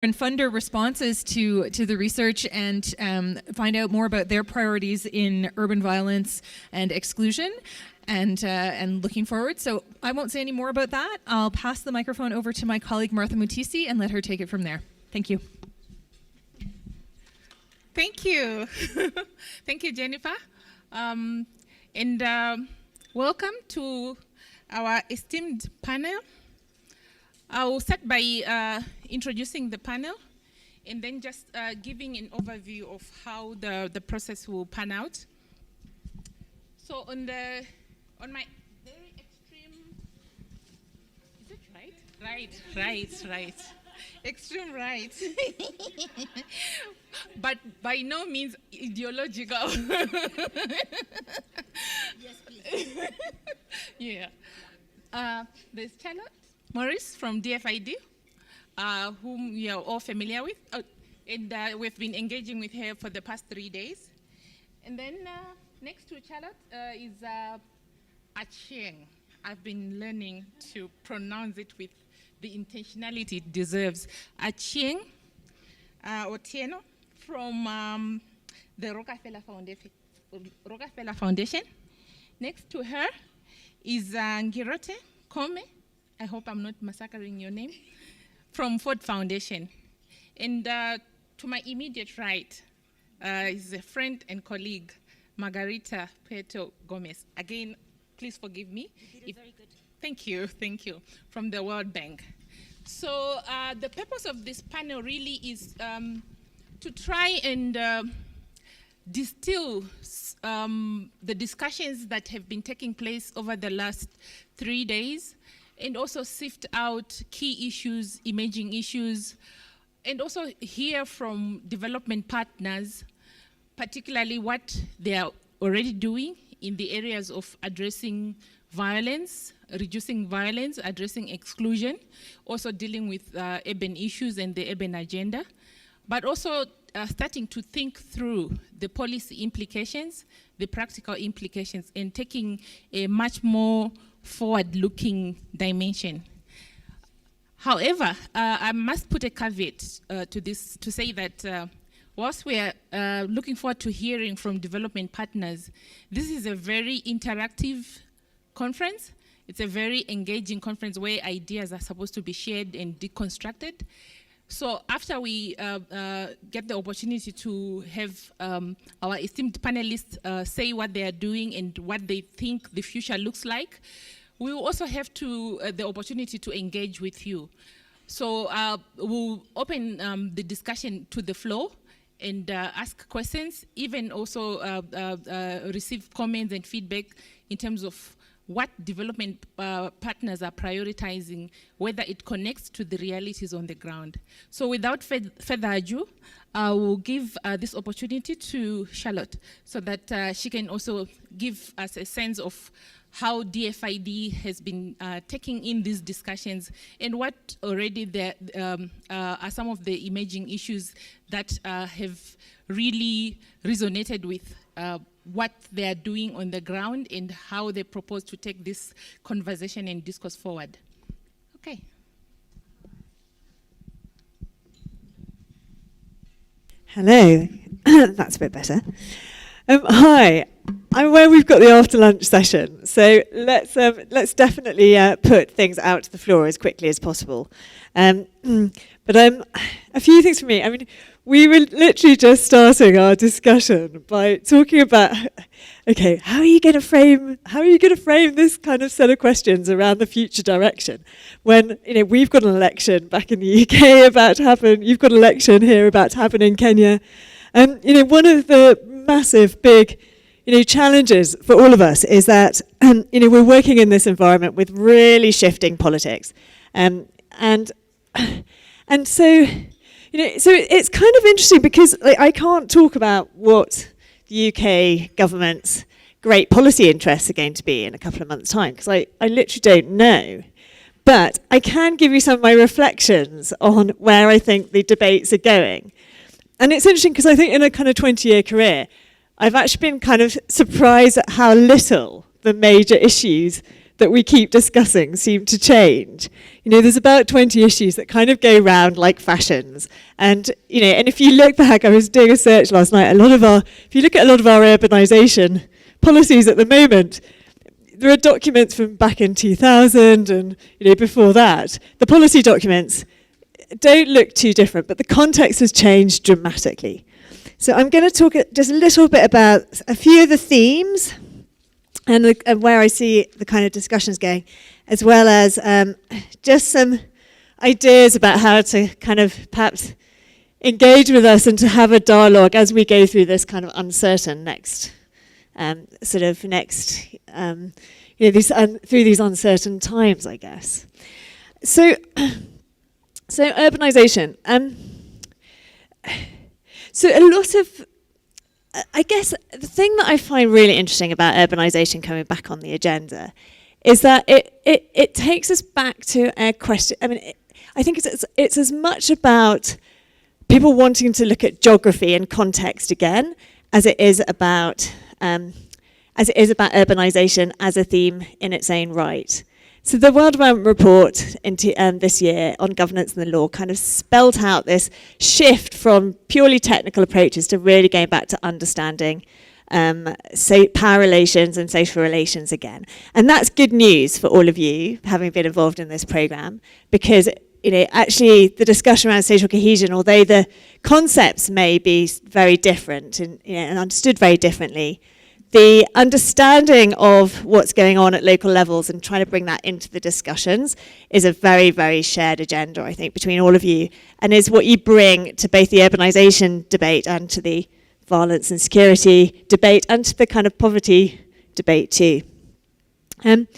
and funder responses to the research and find out more about their priorities in urban violence and exclusion, and looking forward. So I won't say any more about that. I'll pass the microphone over to my colleague Martha Mutisi and let her take it from there. Thank you. Thank you. Thank you, Jennifer. Welcome to our esteemed panel. I will start by introducing the panel and then just giving an overview of how the process will pan out. So on my very extreme, is it right? Right. Extreme right. But by no means ideological. Yes, please. Yeah. There's Charlotte Morris from DFID, whom you are all familiar with. And we've been engaging with her for the past 3 days. And then next to Charlotte is Achieng. I've been learning to pronounce it with the intentionality it deserves. Achieng Otieno from the Rockefeller Foundation. Next to her is Ngirote Kome. I hope I'm not massacring your name, from Ford Foundation. And to my immediate right is a friend and colleague, Margarita Peto Gomez. Again, please forgive me. You did it very good. Thank you, from the World Bank. So the purpose of this panel really is to try and distill the discussions that have been taking place over the last 3 days, and also sift out key issues, emerging issues, and also hear from development partners, particularly what they are already doing in the areas of addressing violence, reducing violence, addressing exclusion, also dealing with urban issues and the urban agenda, but also starting to think through the policy implications, the practical implications, and taking a much more forward-looking dimension. However, I must put a caveat to this to say that whilst we are looking forward to hearing from development partners, this is a very interactive conference. It's a very engaging conference where ideas are supposed to be shared and deconstructed. So after we get the opportunity to have our esteemed panelists say what they are doing and what they think the future looks like, we will also have the opportunity to engage with you. So we'll open the discussion to the floor and ask questions, even also receive comments and feedback in terms of what development partners are prioritizing, whether it connects to the realities on the ground. So without further ado, I will give this opportunity to Charlotte so that she can also give us a sense of how DFID has been taking in these discussions and what already there are some of the emerging issues that have really resonated with what they are doing on the ground and how they propose to take this conversation and discourse forward. Okay. Hello, that's a bit better. Hi, I'm aware we've got the after lunch session, so let's definitely put things out to the floor as quickly as possible. But a few things for me. I mean, we were literally just starting our discussion by talking about, okay, how are you going to frame this kind of set of questions around the future direction when we've got an election back in the UK about to happen, you've got an election here about to happen in Kenya, and one of the massive big challenges for all of us is that we're working in this environment with really shifting politics, and so. So it's kind of interesting because I can't talk about what the UK government's great policy interests are going to be in a couple of months' time, because I literally don't know. But I can give you some of my reflections on where I think the debates are going. And it's interesting because I think in a kind of 20-year career, I've actually been kind of surprised at how little the major issues that we keep discussing seem to change. You know, there's about 20 issues that kind of go round like fashions. And, you know, and if you look back, I was doing a search last night, if you look at a lot of our urbanisation policies at the moment, there are documents from back in 2000 and, you know, before that. The policy documents don't look too different, but the context has changed dramatically. So I'm going to talk just a little bit about a few of the themes and where I see the kind of discussions going, as well as just some ideas about how to kind of perhaps engage with us and to have a dialogue as we go through this kind of uncertain through these uncertain times, I guess. So urbanisation. So a lot of, I guess, the thing that I find really interesting about urbanisation coming back on the agenda is that it takes us back to a question. I mean, I think it's as much about people wanting to look at geography and context again as it is about urbanisation as a theme in its own right. So the World Environment Report this year on governance and the law kind of spelt out this shift from purely technical approaches to really going back to understanding power relations and social relations again. And that's good news for all of you, having been involved in this programme, because actually the discussion around social cohesion, although the concepts may be very different and understood very differently, the understanding of what's going on at local levels and trying to bring that into the discussions is a very, very shared agenda, I think, between all of you, and is what you bring to both the urbanisation debate and to the violence and security debate and to the kind of poverty debate too. I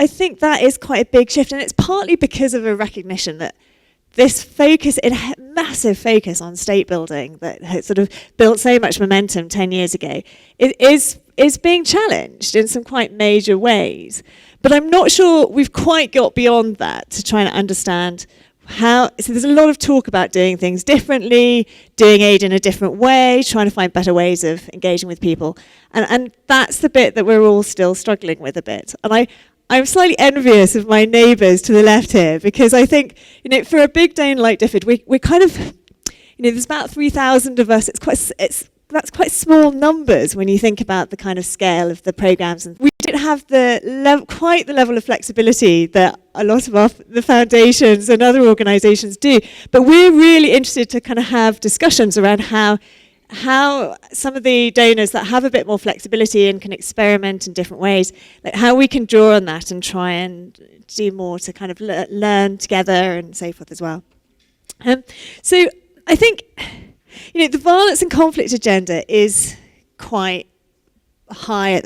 think that is quite a big shift, and it's partly because of a recognition that this massive focus on state building that had sort of built so much momentum 10 years ago is being challenged in some quite major ways. But I'm not sure we've quite got beyond that to try and understand so there's a lot of talk about doing things differently, doing aid in a different way, trying to find better ways of engaging with people. And that's the bit that we're all still struggling with a bit. And I'm slightly envious of my neighbours to the left here, because I think, for a big Dane like DFID, we're kind of, there's about 3,000 of us. That's quite small numbers when you think about the kind of scale of the programmes. And we don't have quite the level of flexibility that a lot of the foundations and other organisations do. But we're really interested to kind of have discussions around how some of the donors that have a bit more flexibility and can experiment in different ways, like how we can draw on that and try and do more to kind of learn together and so forth as well. So I think, the violence and conflict agenda is quite high,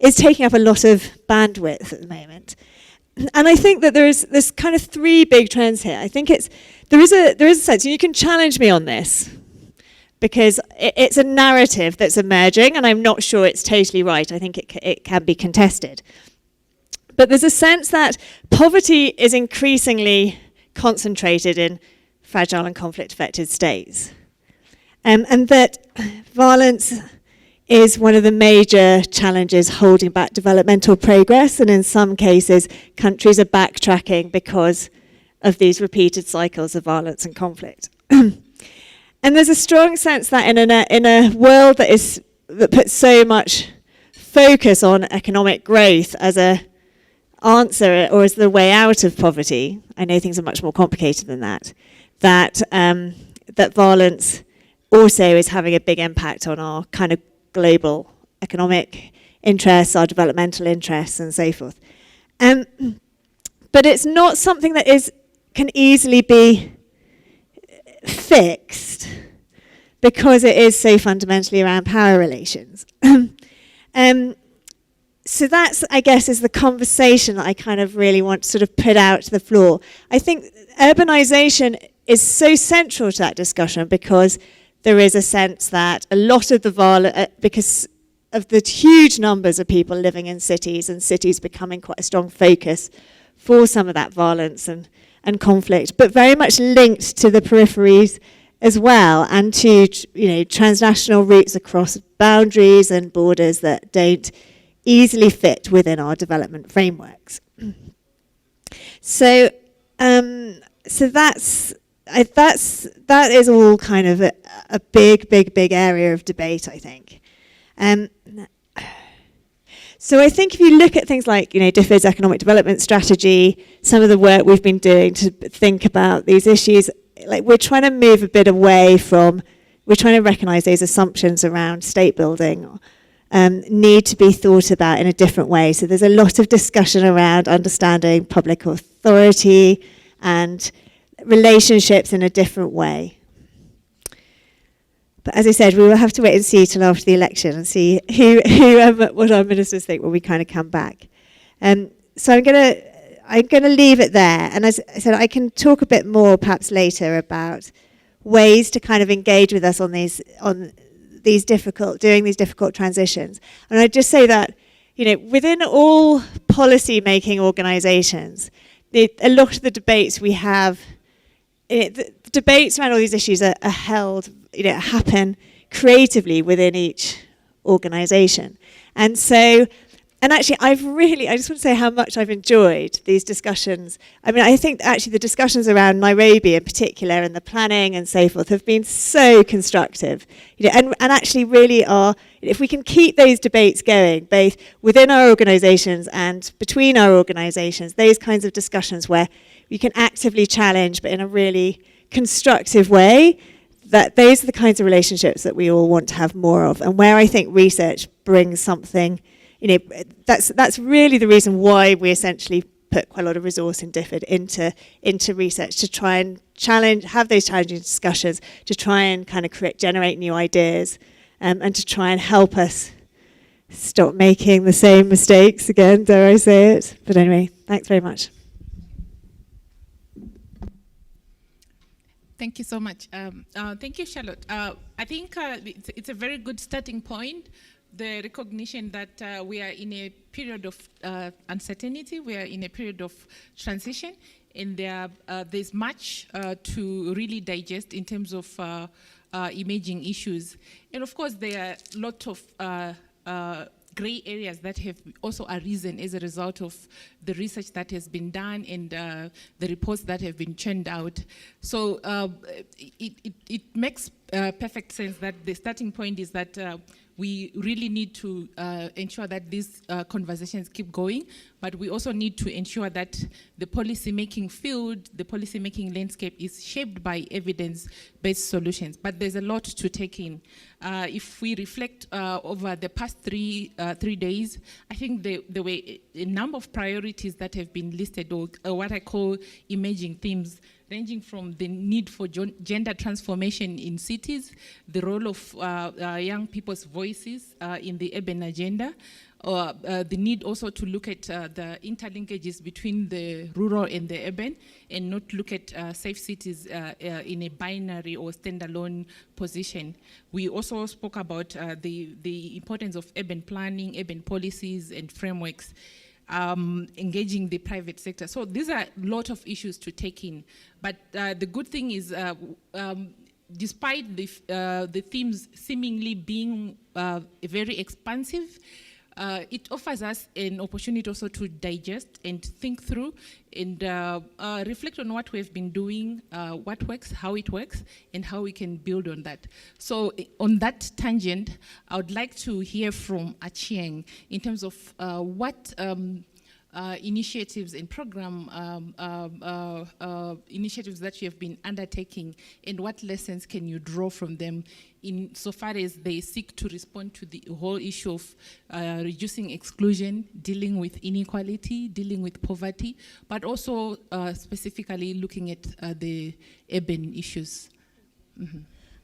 is taking up a lot of bandwidth at the moment. And I think that there's kind of three big trends here. I think there is a sense, and you can challenge me on this, because it's a narrative that's emerging, and I'm not sure it's totally right. I think it can be contested. But there's a sense that poverty is increasingly concentrated in fragile and conflict-affected states, and that violence is one of the major challenges holding back developmental progress, and in some cases countries are backtracking because of these repeated cycles of violence and conflict. And there's a strong sense that in a world that puts so much focus on economic growth as a answer or as the way out of poverty, I know things are much more complicated than that, that violence also is having a big impact on our kind of global economic interests, our developmental interests, and so forth. But it's not something that can easily be fixed, because it is so fundamentally around power relations. So that's, I guess, is the conversation that I kind of really want to sort of put out to the floor. I think urbanisation is so central to that discussion, because there is a sense that a lot of the violence, because of the huge numbers of people living in cities, and cities becoming quite a strong focus for some of that violence and conflict, but very much linked to the peripheries as well, and to transnational routes across boundaries and borders that don't easily fit within our development frameworks. So that is all kind of a big area of debate, I think. So I think if you look at things like, DFID's economic development strategy, some of the work we've been doing to think about these issues, like we're trying to move a bit away from, we're trying to recognise those assumptions around state building need to be thought about in a different way. So there's a lot of discussion around understanding public authority and relationships in a different way. But as I said, we will have to wait and see till after the election and see what our ministers think when we kind of come back. So I'm gonna leave it there. And as I said, I can talk a bit more perhaps later about ways to kind of engage with us on these difficult transitions. And I'd just say that, within all policy-making organisations, a lot of the debates we have, the debates around all these issues are held, happen creatively within each organisation. And so, and actually, I just want to say how much I've enjoyed these discussions. I mean, I think actually the discussions around Nairobi in particular and the planning and so forth have been so constructive. And actually really are, if we can keep those debates going, both within our organisations and between our organisations, those kinds of discussions where you can actively challenge, but in a really constructive way, that those are the kinds of relationships that we all want to have more of, and where I think research brings something. That's really the reason why we essentially put quite a lot of resource in DFID into research, to try and have those challenging discussions, to try and kind of generate new ideas, and to try and help us stop making the same mistakes again, dare I say it. But anyway, thanks very much. Thank you so much. Thank you, Charlotte. I think it's a very good starting point, the recognition that we are in a period of uncertainty, we are in a period of transition, and there's much to really digest in terms of emerging issues. And of course, there are a lot of grey areas that have also arisen as a result of the research that has been done and the reports that have been churned out. So it makes perfect sense that the starting point is that we really need to ensure that these conversations keep going, but we also need to ensure that the policy-making field, the policy-making landscape is shaped by evidence-based solutions. But there's a lot to take in. If we reflect over the past three days, I think there were a number of priorities that have been listed, or what I call emerging themes, ranging from the need for gender transformation in cities, the role of young people's voices in the urban agenda, or the need also to look at the interlinkages between the rural and the urban, and not look at safe cities in a binary or standalone position. We also spoke about the importance of urban planning, urban policies and frameworks, engaging the private sector. So these are a lot of issues to take in. But the good thing is, despite the themes seemingly being very expansive, it offers us an opportunity also to digest and think through and reflect on what we've been doing, what works, how it works, and how we can build on that. So on that tangent, I would like to hear from Achieng in terms of what initiatives and program initiatives that you have been undertaking, and what lessons can you draw from them in so far as they seek to respond to the whole issue of reducing exclusion, dealing with inequality, dealing with poverty, but also specifically looking at the urban issues. Mm-hmm.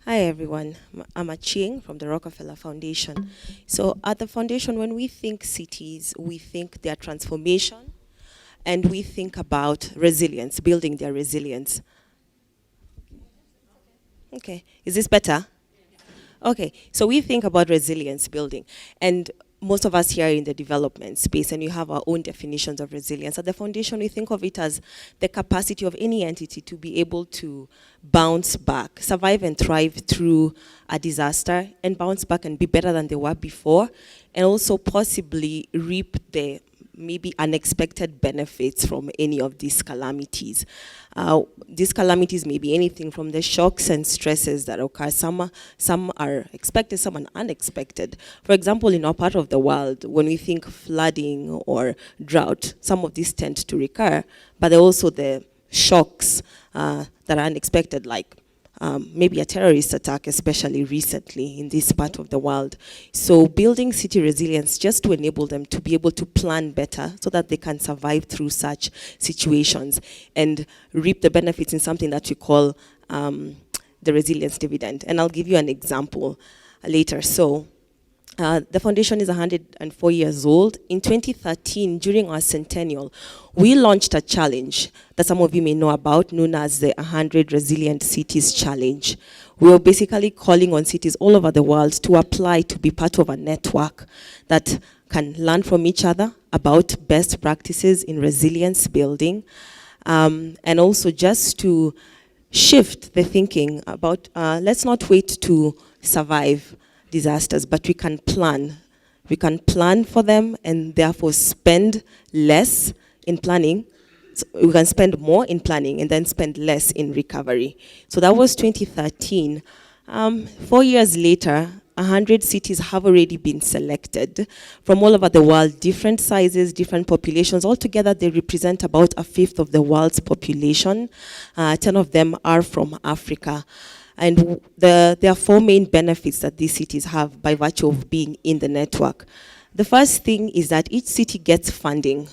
Hi everyone, I'm Achieng from the Rockefeller Foundation. So at the foundation, when we think cities, we think their transformation, and we think about resilience, building their resilience. Okay, is this better? Okay, so we think about resilience building, and most of us here in the development space, and you have our own definitions of resilience. At the foundation, we think of it as the capacity of any entity to be able to bounce back, survive and thrive through a disaster, and bounce back and be better than they were before, and also possibly reap the maybe unexpected benefits from any of these calamities. These calamities may be anything from the shocks and stresses that occur. Some are expected, some are unexpected. For example, in our part of the world, when we think flooding or drought, some of these tend to recur, but there are also the shocks that are unexpected, like maybe a terrorist attack, especially recently in this part of the world. So building city resilience just to enable them to be able to plan better so that they can survive through such situations and reap the benefits in something that we call the resilience dividend. And I'll give you an example later. So the foundation is 104 years old. In 2013, during our centennial, we launched a challenge that some of you may know about, known as the 100 Resilient Cities Challenge. We were basically calling on cities all over the world to apply to be part of a network that can learn from each other about best practices in resilience building, and also just to shift the thinking about let's not wait to survive disasters, but we can plan. We can plan for them and therefore spend less in planning. So we can spend more in planning and then spend less in recovery. So that was 2013. 4 years later, 100 cities have already been selected from all over the world, different sizes, different populations. Altogether, they represent about a fifth of the world's population. 10 of them are from Africa. And there are four main benefits that these cities have by virtue of being in the network. The first thing is that each city gets funding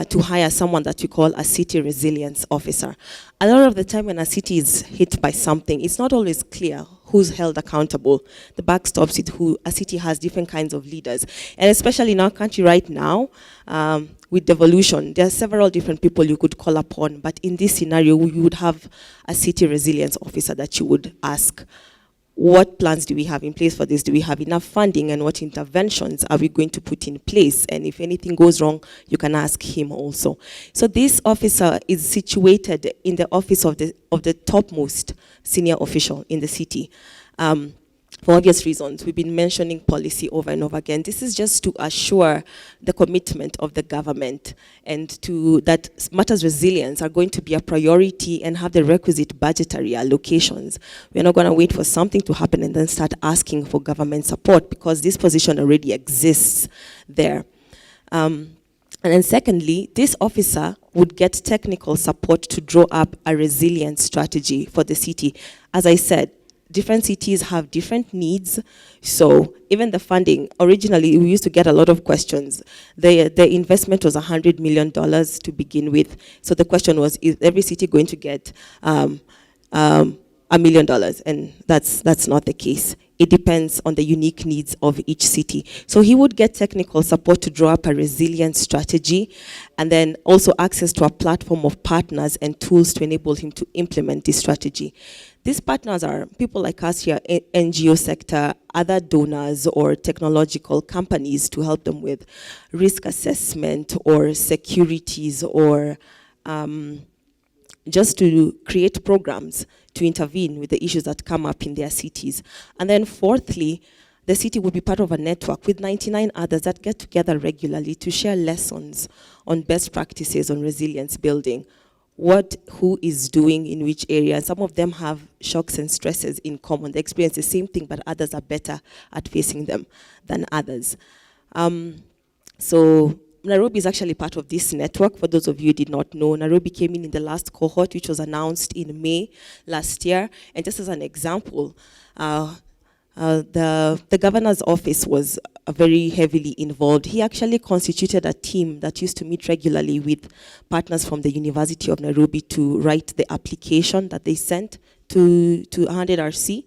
to hire someone that we call a city resilience officer. A lot of the time when a city is hit by something, it's not always clear who's held accountable. The buck stops with who. A city has different kinds of leaders. And especially in our country right now, with devolution, there are several different people you could call upon. But in this scenario, you would have a city resilience officer that you would ask, what plans do we have in place for this? Do we have enough funding, and what interventions are we going to put in place? And if anything goes wrong, you can ask him also. So this officer is situated in the office of the topmost senior official in the city. For obvious reasons, we've been mentioning policy over and over again. This is just to assure the commitment of the government and to that matters resilience are going to be a priority and have the requisite budgetary allocations. We're not going to wait for something to happen and then start asking for government support, because this position already exists there. And then secondly, this officer would get technical support to draw up a resilience strategy for the city. As I said, different cities have different needs. So even the funding, originally we used to get a lot of questions. The investment was $100 million to begin with. So the question was, is every city going to get $1 million? And that's not the case. It depends on the unique needs of each city. So he would get technical support to draw up a resilience strategy, and then also access to a platform of partners and tools to enable him to implement this strategy. These partners are people like us here, NGO sector, other donors or technological companies to help them with risk assessment or securities or just to create programs to intervene with the issues that come up in their cities. And then fourthly, the city would be part of a network with 99 others that get together regularly to share lessons on best practices on resilience building, who is doing in which area. And some of them have shocks and stresses in common. They experience the same thing, but others are better at facing them than others. So Nairobi is actually part of this network. For those of you who did not know, Nairobi came in the last cohort, which was announced in May last year. And just as an example, the governor's office was very heavily involved. He actually constituted a team that used to meet regularly with partners from the University of Nairobi to write the application that they sent to IDRC.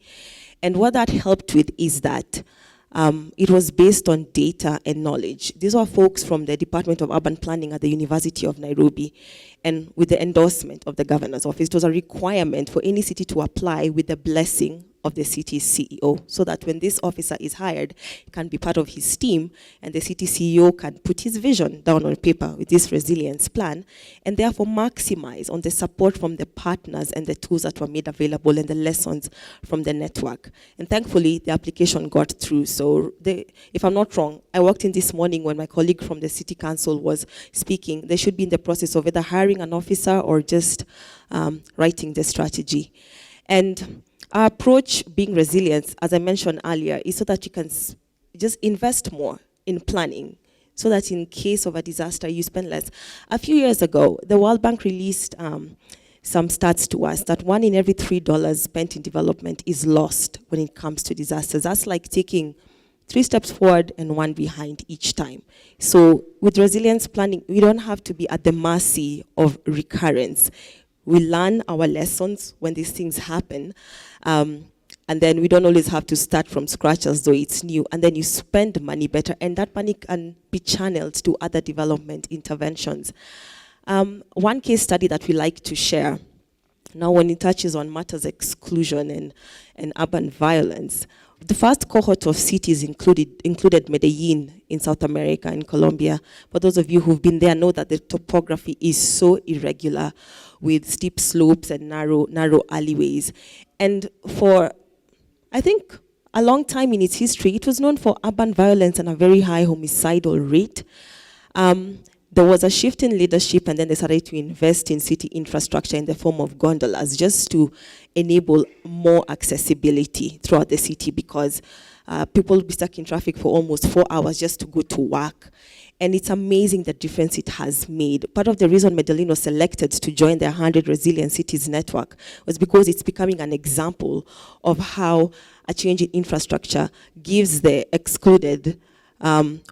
And what that helped with is that it was based on data and knowledge. These were folks from the Department of Urban Planning at the University of Nairobi, and with the endorsement of the governor's office. It was a requirement for any city to apply with the blessing of the city's CEO, so that when this officer is hired, he can be part of his team, and the city CEO can put his vision down on paper with this resilience plan, and therefore maximize on the support from the partners and the tools that were made available and the lessons from the network. And thankfully, the application got through. So if I'm not wrong, I walked in this morning when my colleague from the city council was speaking. They should be in the process of either hiring an officer or just writing the strategy. And our approach, being resilient, as I mentioned earlier, is so that you can just invest more in planning, so that in case of a disaster, you spend less. A few years ago, the World Bank released some stats to us that 1 in every $3 spent in development is lost when it comes to disasters. That's like taking 3 steps forward and 1 behind each time. So with resilience planning, we don't have to be at the mercy of recurrence. We learn our lessons when these things happen, and then we don't always have to start from scratch as though it's new, and then you spend money better, and that money can be channeled to other development interventions. One case study that we like to share, now when it touches on matters exclusion and urban violence, the first cohort of cities included Medellin in South America and Colombia. For those of you who've been there, know that the topography is so irregular, with steep slopes and narrow alleyways. And for, I think, a long time in its history, it was known for urban violence and a very high homicidal rate. There was a shift in leadership, and then they started to invest in city infrastructure in the form of gondolas, just to enable more accessibility throughout the city, because people would be stuck in traffic for almost 4 hours just to go to work. And it's amazing the difference it has made. Part of the reason Medellin was selected to join the 100 Resilient Cities Network was because it's becoming an example of how a change in infrastructure gives the excluded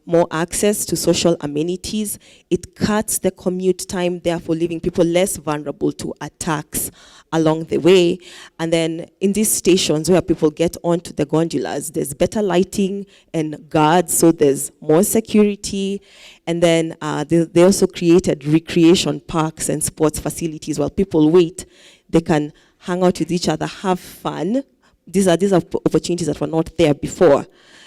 more access to social amenities. It cuts the commute time, therefore leaving people less vulnerable to attacks along the way. And then in these stations where people get onto the gondolas, there's better lighting and guards, so there's more security. And then they also created recreation parks and sports facilities. While people wait, they can hang out with each other, have fun. These are opportunities that were not there before.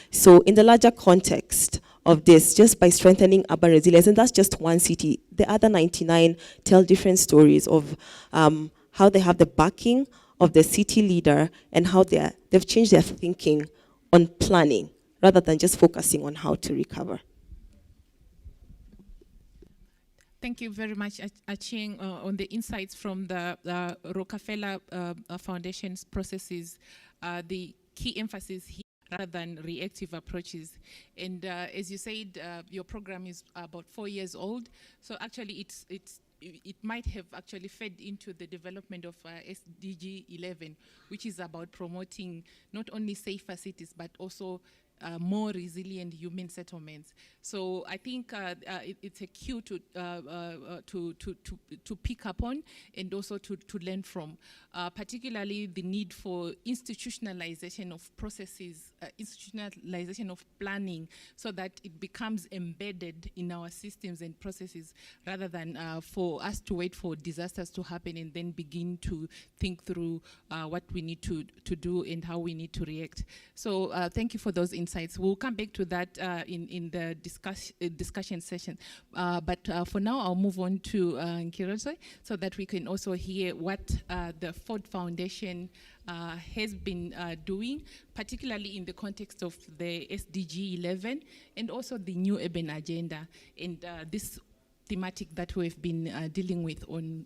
So in the larger context of this, just by strengthening urban resilience, and that's just one city, the other 99 tell different stories of how they have the backing of the city leader and how they've changed their thinking on planning rather than just focusing on how to recover. Thank you very much, Achieng, on the insights from the Rockefeller Foundation's processes, the key emphasis here, rather than reactive approaches. And as you said, your program is about 4 years old. So actually it might have actually fed into the development of SDG 11, which is about promoting not only safer cities, but also more resilient human settlements. So I think it's a cue to pick up on and also to learn from, particularly the need for institutionalization of processes, institutionalization of planning, so that it becomes embedded in our systems and processes, rather than for us to wait for disasters to happen and then begin to think through what we need to do and how we need to react. So thank you for those insights. We'll come back to that in the discussion session. But for now, I'll move on to Nkirote, so that we can also hear what the Ford Foundation has been doing, particularly in the context of the SDG 11 and also the new urban agenda, and this thematic that we've been dealing with on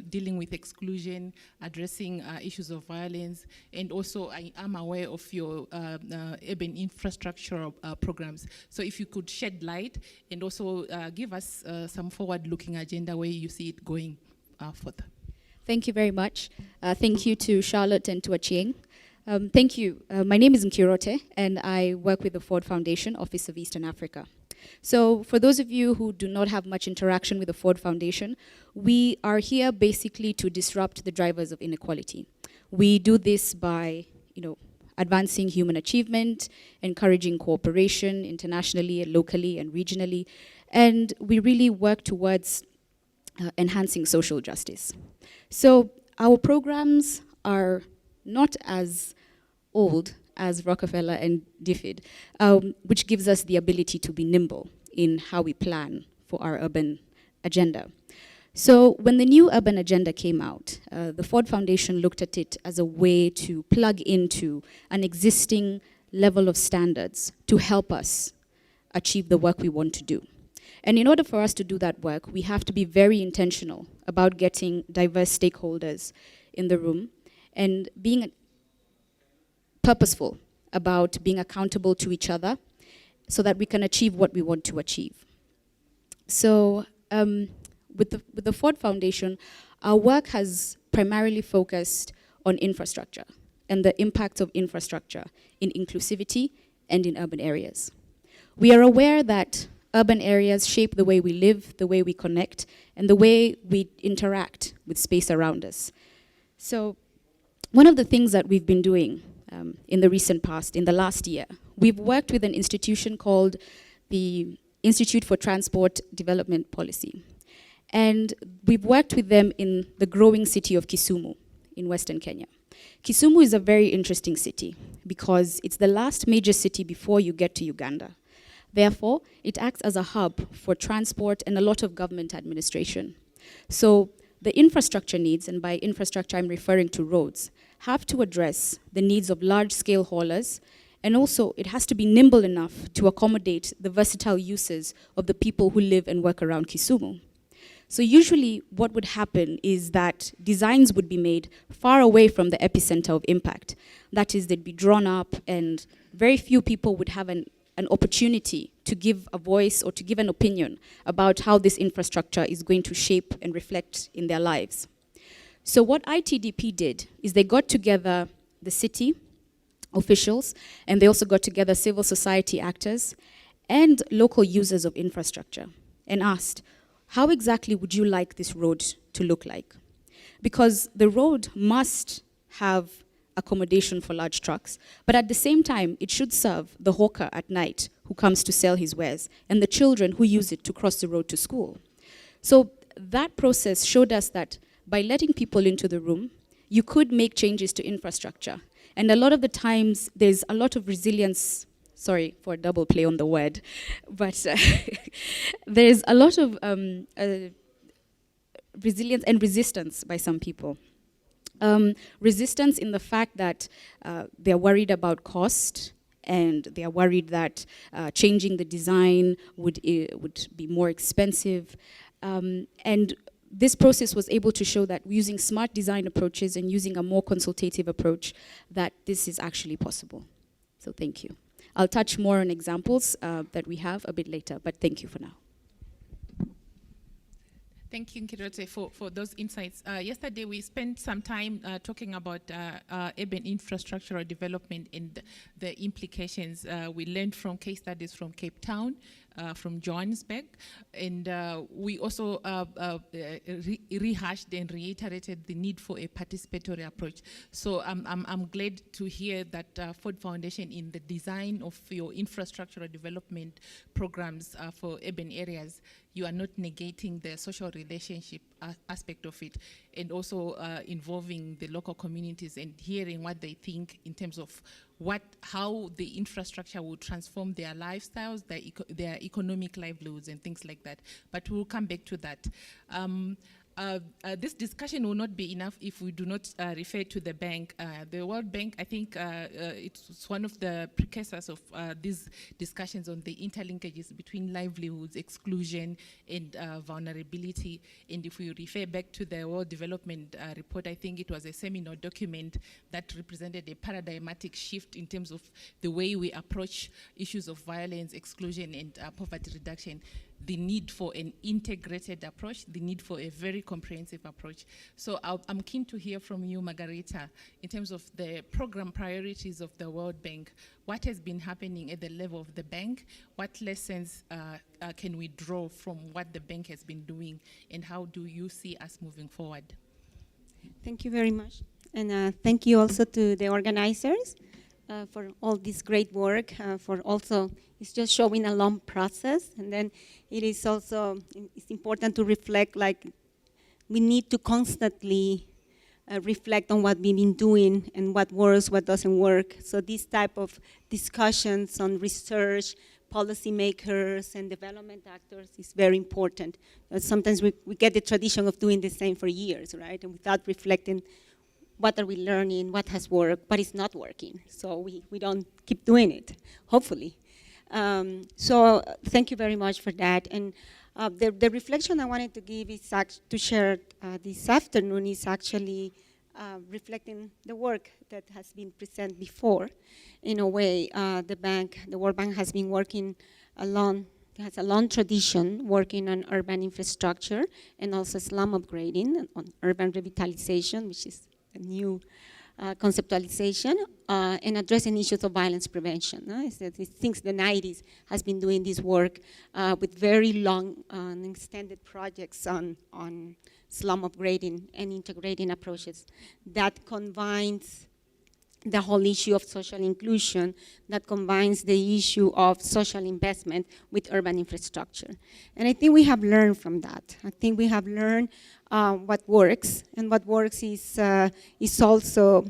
dealing with exclusion, addressing issues of violence, and also I am aware of your urban infrastructure programs. So if you could shed light and also give us some forward-looking agenda where you see it going further. Thank you very much. Thank you to Charlotte and to Achieng. Thank you. My name is Nkirote, and I work with the Ford Foundation, Office of Eastern Africa. So for those of you who do not have much interaction with the Ford Foundation, we are here basically to disrupt the drivers of inequality. We do this by, advancing human achievement, encouraging cooperation internationally and locally and regionally, and we really work towards enhancing social justice. So our programs are not as old as Rockefeller and DFID, which gives us the ability to be nimble in how we plan for our urban agenda. So when the new urban agenda came out, the Ford Foundation looked at it as a way to plug into an existing level of standards to help us achieve the work we want to do. And in order for us to do that work, we have to be very intentional about getting diverse stakeholders in the room and being purposeful about being accountable to each other so that we can achieve what we want to achieve. So with the Ford Foundation, our work has primarily focused on infrastructure and the impact of infrastructure in inclusivity and in urban areas. We are aware that urban areas shape the way we live, the way we connect, and the way we interact with space around us. So one of the things that we've been doing in the recent past, in the last year, we've worked with an institution called the Institute for Transport Development Policy. And we've worked with them in the growing city of Kisumu in Western Kenya. Kisumu is a very interesting city because it's the last major city before you get to Uganda. Therefore, it acts as a hub for transport and a lot of government administration. So the infrastructure needs, and by infrastructure I'm referring to roads, have to address the needs of large-scale haulers, and also it has to be nimble enough to accommodate the versatile uses of the people who live and work around Kisumu. So usually what would happen is that designs would be made far away from the epicenter of impact. That is, they'd be drawn up and very few people would have an opportunity to give a voice or to give an opinion about how this infrastructure is going to shape and reflect in their lives. So what ITDP did is they got together the city officials, and they also got together civil society actors and local users of infrastructure and asked, how exactly would you like this road to look like? Because the road must have accommodation for large trucks, but at the same time, it should serve the hawker at night who comes to sell his wares and the children who use it to cross the road to school. So that process showed us that by letting people into the room, you could make changes to infrastructure. And a lot of the times, there's a lot of resilience. Sorry for a double play on the word, but there's a lot of resilience and resistance by some people. Resistance in the fact that they're worried about cost, and they are worried that changing the design would be more expensive. And this process was able to show that using smart design approaches and using a more consultative approach, that this is actually possible. So thank you. I'll touch more on examples that we have a bit later, but thank you for now. Thank you, Nkirote, for those insights. Yesterday, we spent some time talking about urban infrastructural development and the implications. We learned from case studies from Cape Town, from Johannesburg, and we also rehashed and reiterated the need for a participatory approach. So I'm glad to hear that Ford Foundation, in the design of your infrastructural development programs for urban areas, you are not negating the social relationship aspect of it, and also involving the local communities and hearing what they think in terms of how the infrastructure will transform their lifestyles, their economic livelihoods and things like that. But we'll come back to that. This discussion will not be enough if we do not refer to the bank. The World Bank, I think it's one of the precursors of these discussions on the interlinkages between livelihoods, exclusion, and vulnerability. And if we refer back to the World Development Report, I think it was a seminal document that represented a paradigmatic shift in terms of the way we approach issues of violence, exclusion, and poverty reduction. The need for an integrated approach, the need for a very comprehensive approach. So I'm keen to hear from you, Margarita, in terms of the program priorities of the World Bank. What has been happening at the level of the bank? What lessons can we draw from what the bank has been doing? And how do you see us moving forward? Thank you very much. And thank you also to the organizers for all this great work, for also, it's just showing a long process. And then it is also, it's important to reflect, like, we need to constantly reflect on what we've been doing and what works, what doesn't work. So these type of discussions on research, policymakers, and development actors is very important. Sometimes we get the tradition of doing the same for years, right? And without reflecting what are we learning, what has worked, what is not working. So we don't keep doing it, hopefully. So thank you very much for that. And the reflection I wanted to give is to share this afternoon is actually reflecting the work that has been presented before. In a way, the World Bank has been working has a long tradition working on urban infrastructure and also slum upgrading, on urban revitalization, which is a new conceptualization, and addressing issues of violence prevention. Since the 90s has been doing this work with very long and extended projects on slum upgrading and integrating approaches that combines the whole issue of social inclusion, that combines the issue of social investment with urban infrastructure. And I think we have learned from that. I think we have learned what works, and what works is also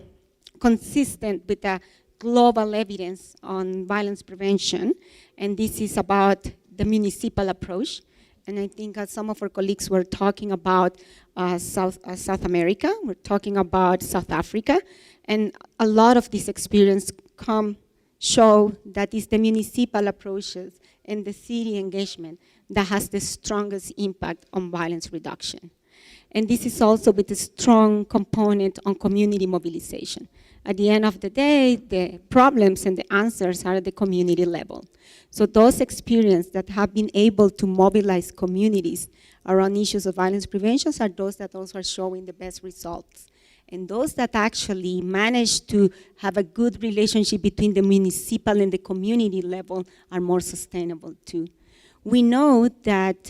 consistent with the global evidence on violence prevention, and this is about the municipal approach. And I think some of our colleagues were talking about South America, we're talking about South Africa, and a lot of this experience show that it's the municipal approaches and the city engagement that has the strongest impact on violence reduction. And this is also with a strong component on community mobilization. At the end of the day, the problems and the answers are at the community level. So those experiences that have been able to mobilize communities around issues of violence prevention are those that also are showing the best results. And those that actually manage to have a good relationship between the municipal and the community level are more sustainable too. We know that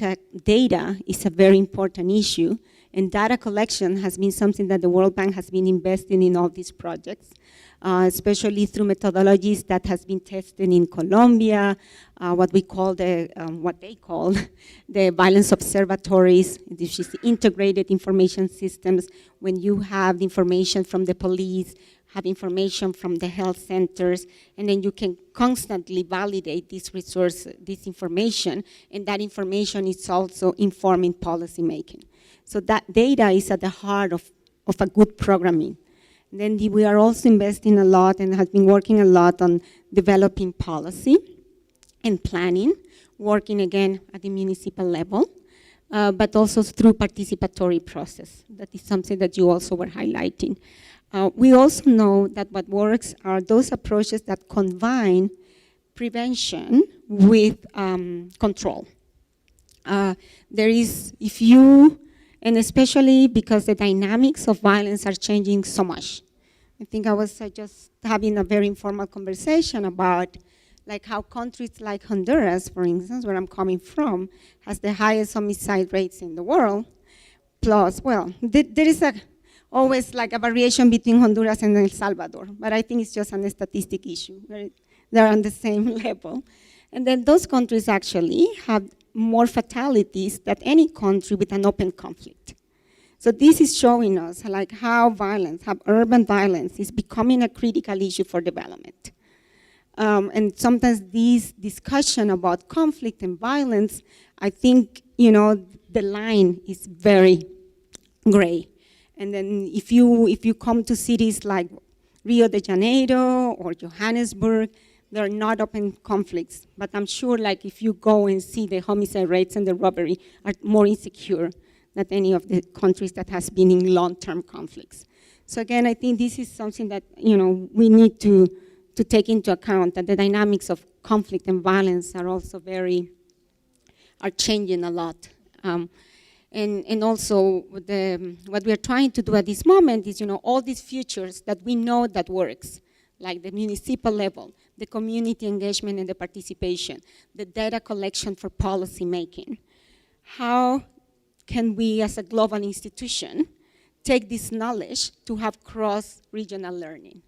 data is a very important issue, and data collection has been something that the World Bank has been investing in all these projects, especially through methodologies that has been tested in Colombia, what they call the violence observatories, which is integrated information systems. When you have information from the police, have information from the health centers, and then you can constantly validate this resource, this information, and that information is also informing policy making. So that data is at the heart of a good programming. And then we are also investing a lot and have been working a lot on developing policy and planning, working again at the municipal level, but also through participatory process. That is something that you also were highlighting. We also know that what works are those approaches that combine prevention with control. And especially because the dynamics of violence are changing so much. I think I was just having a very informal conversation about like how countries like Honduras, for instance, where I'm coming from, has the highest homicide rates in the world. Plus, well, there is always like a variation between Honduras and El Salvador, but I think it's just a statistic issue. They're on the same level. And then those countries actually have more fatalities than any country with an open conflict. So this is showing us like how urban violence is becoming a critical issue for development. And sometimes this discussion about conflict and violence, I think, the line is very gray. And then if you come to cities like Rio de Janeiro or Johannesburg, they're not open conflicts, but I'm sure like if you go and see the homicide rates and the robbery are more insecure than any of the countries that has been in long-term conflicts. So again, I think this is something that we need to take into account, that the dynamics of conflict and violence are also are changing a lot. And also what we are trying to do at this moment is all these features that we know that works, like the municipal level, the community engagement and the participation, the data collection for policy making. How can we as a global institution take this knowledge to have cross-regional learning?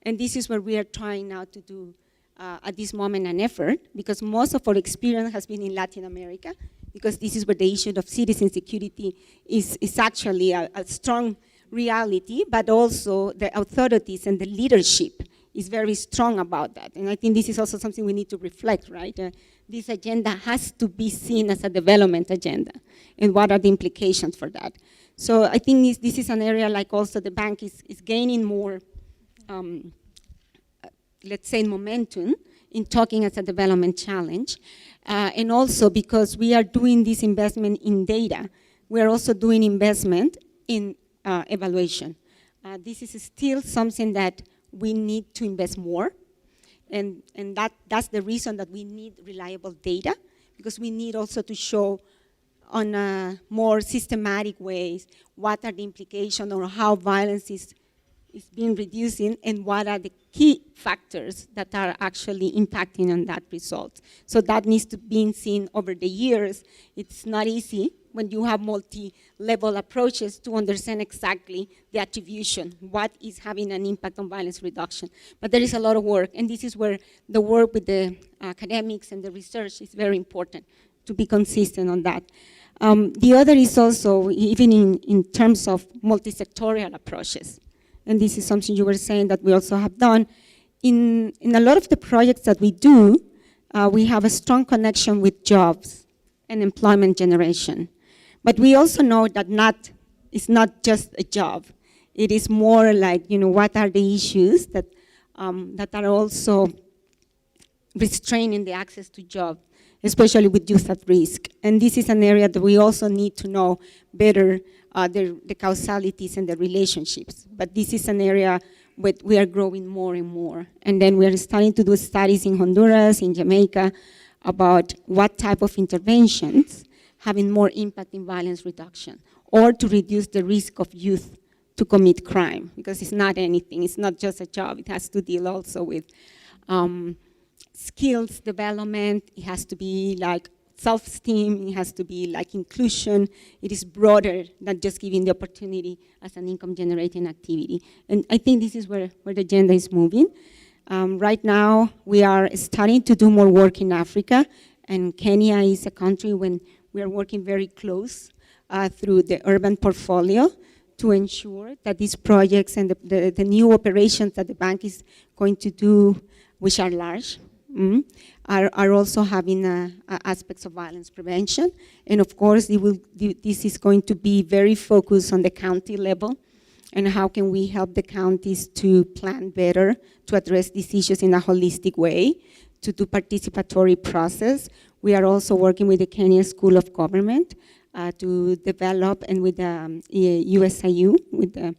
And this is what we are trying now to do at this moment an effort, because most of our experience has been in Latin America, because this is where the issue of citizen security is actually a strong reality, but also the authorities and the leadership is very strong about that. And I think this is also something we need to reflect, right? This agenda has to be seen as a development agenda, and what are the implications for that? So I think this is an area like also the bank is gaining more, let's say, momentum in talking as a development challenge. And also because we are doing this investment in data, we are also doing investment in evaluation. This is still something that we need to invest more. And that's the reason that we need reliable data, because we need also to show on a more systematic ways what are the implications or how violence is being reducing, and what are the key factors that are actually impacting on that result. So that needs to be seen over the years. It's not easy when you have multi-level approaches to understand exactly the attribution, what is having an impact on violence reduction. But there is a lot of work, and this is where the work with the academics and the research is very important to be consistent on that. The other is also, even in terms of multi-sectorial approaches, and this is something you were saying that we also have done. In a lot of the projects that we do, we have a strong connection with jobs and employment generation. But we also know that it's not just a job. It is more like, what are the issues that are also restraining the access to jobs, especially with youth at risk. And this is an area that we also need to know better, the causalities and the relationships. But this is an area where we are growing more and more. And then we are starting to do studies in Honduras, in Jamaica, about what type of interventions having more impact in violence reduction, or to reduce the risk of youth to commit crime, because it's not anything, it's not just a job, it has to deal also with skills development, it has to be like self-esteem, it has to be like inclusion. It is broader than just giving the opportunity as an income-generating activity. And I think this is where the agenda is moving. Right now, we are starting to do more work in Africa, and Kenya is a country when we are working very close through the urban portfolio to ensure that these projects and the new operations that the bank is going to do, which are large, are also having aspects of violence prevention. And of course, this is going to be very focused on the county level, and how can we help the counties to plan better, to address these issues in a holistic way, to do participatory process. We are also working with the Kenya School of Government to develop, and with the USIU, with the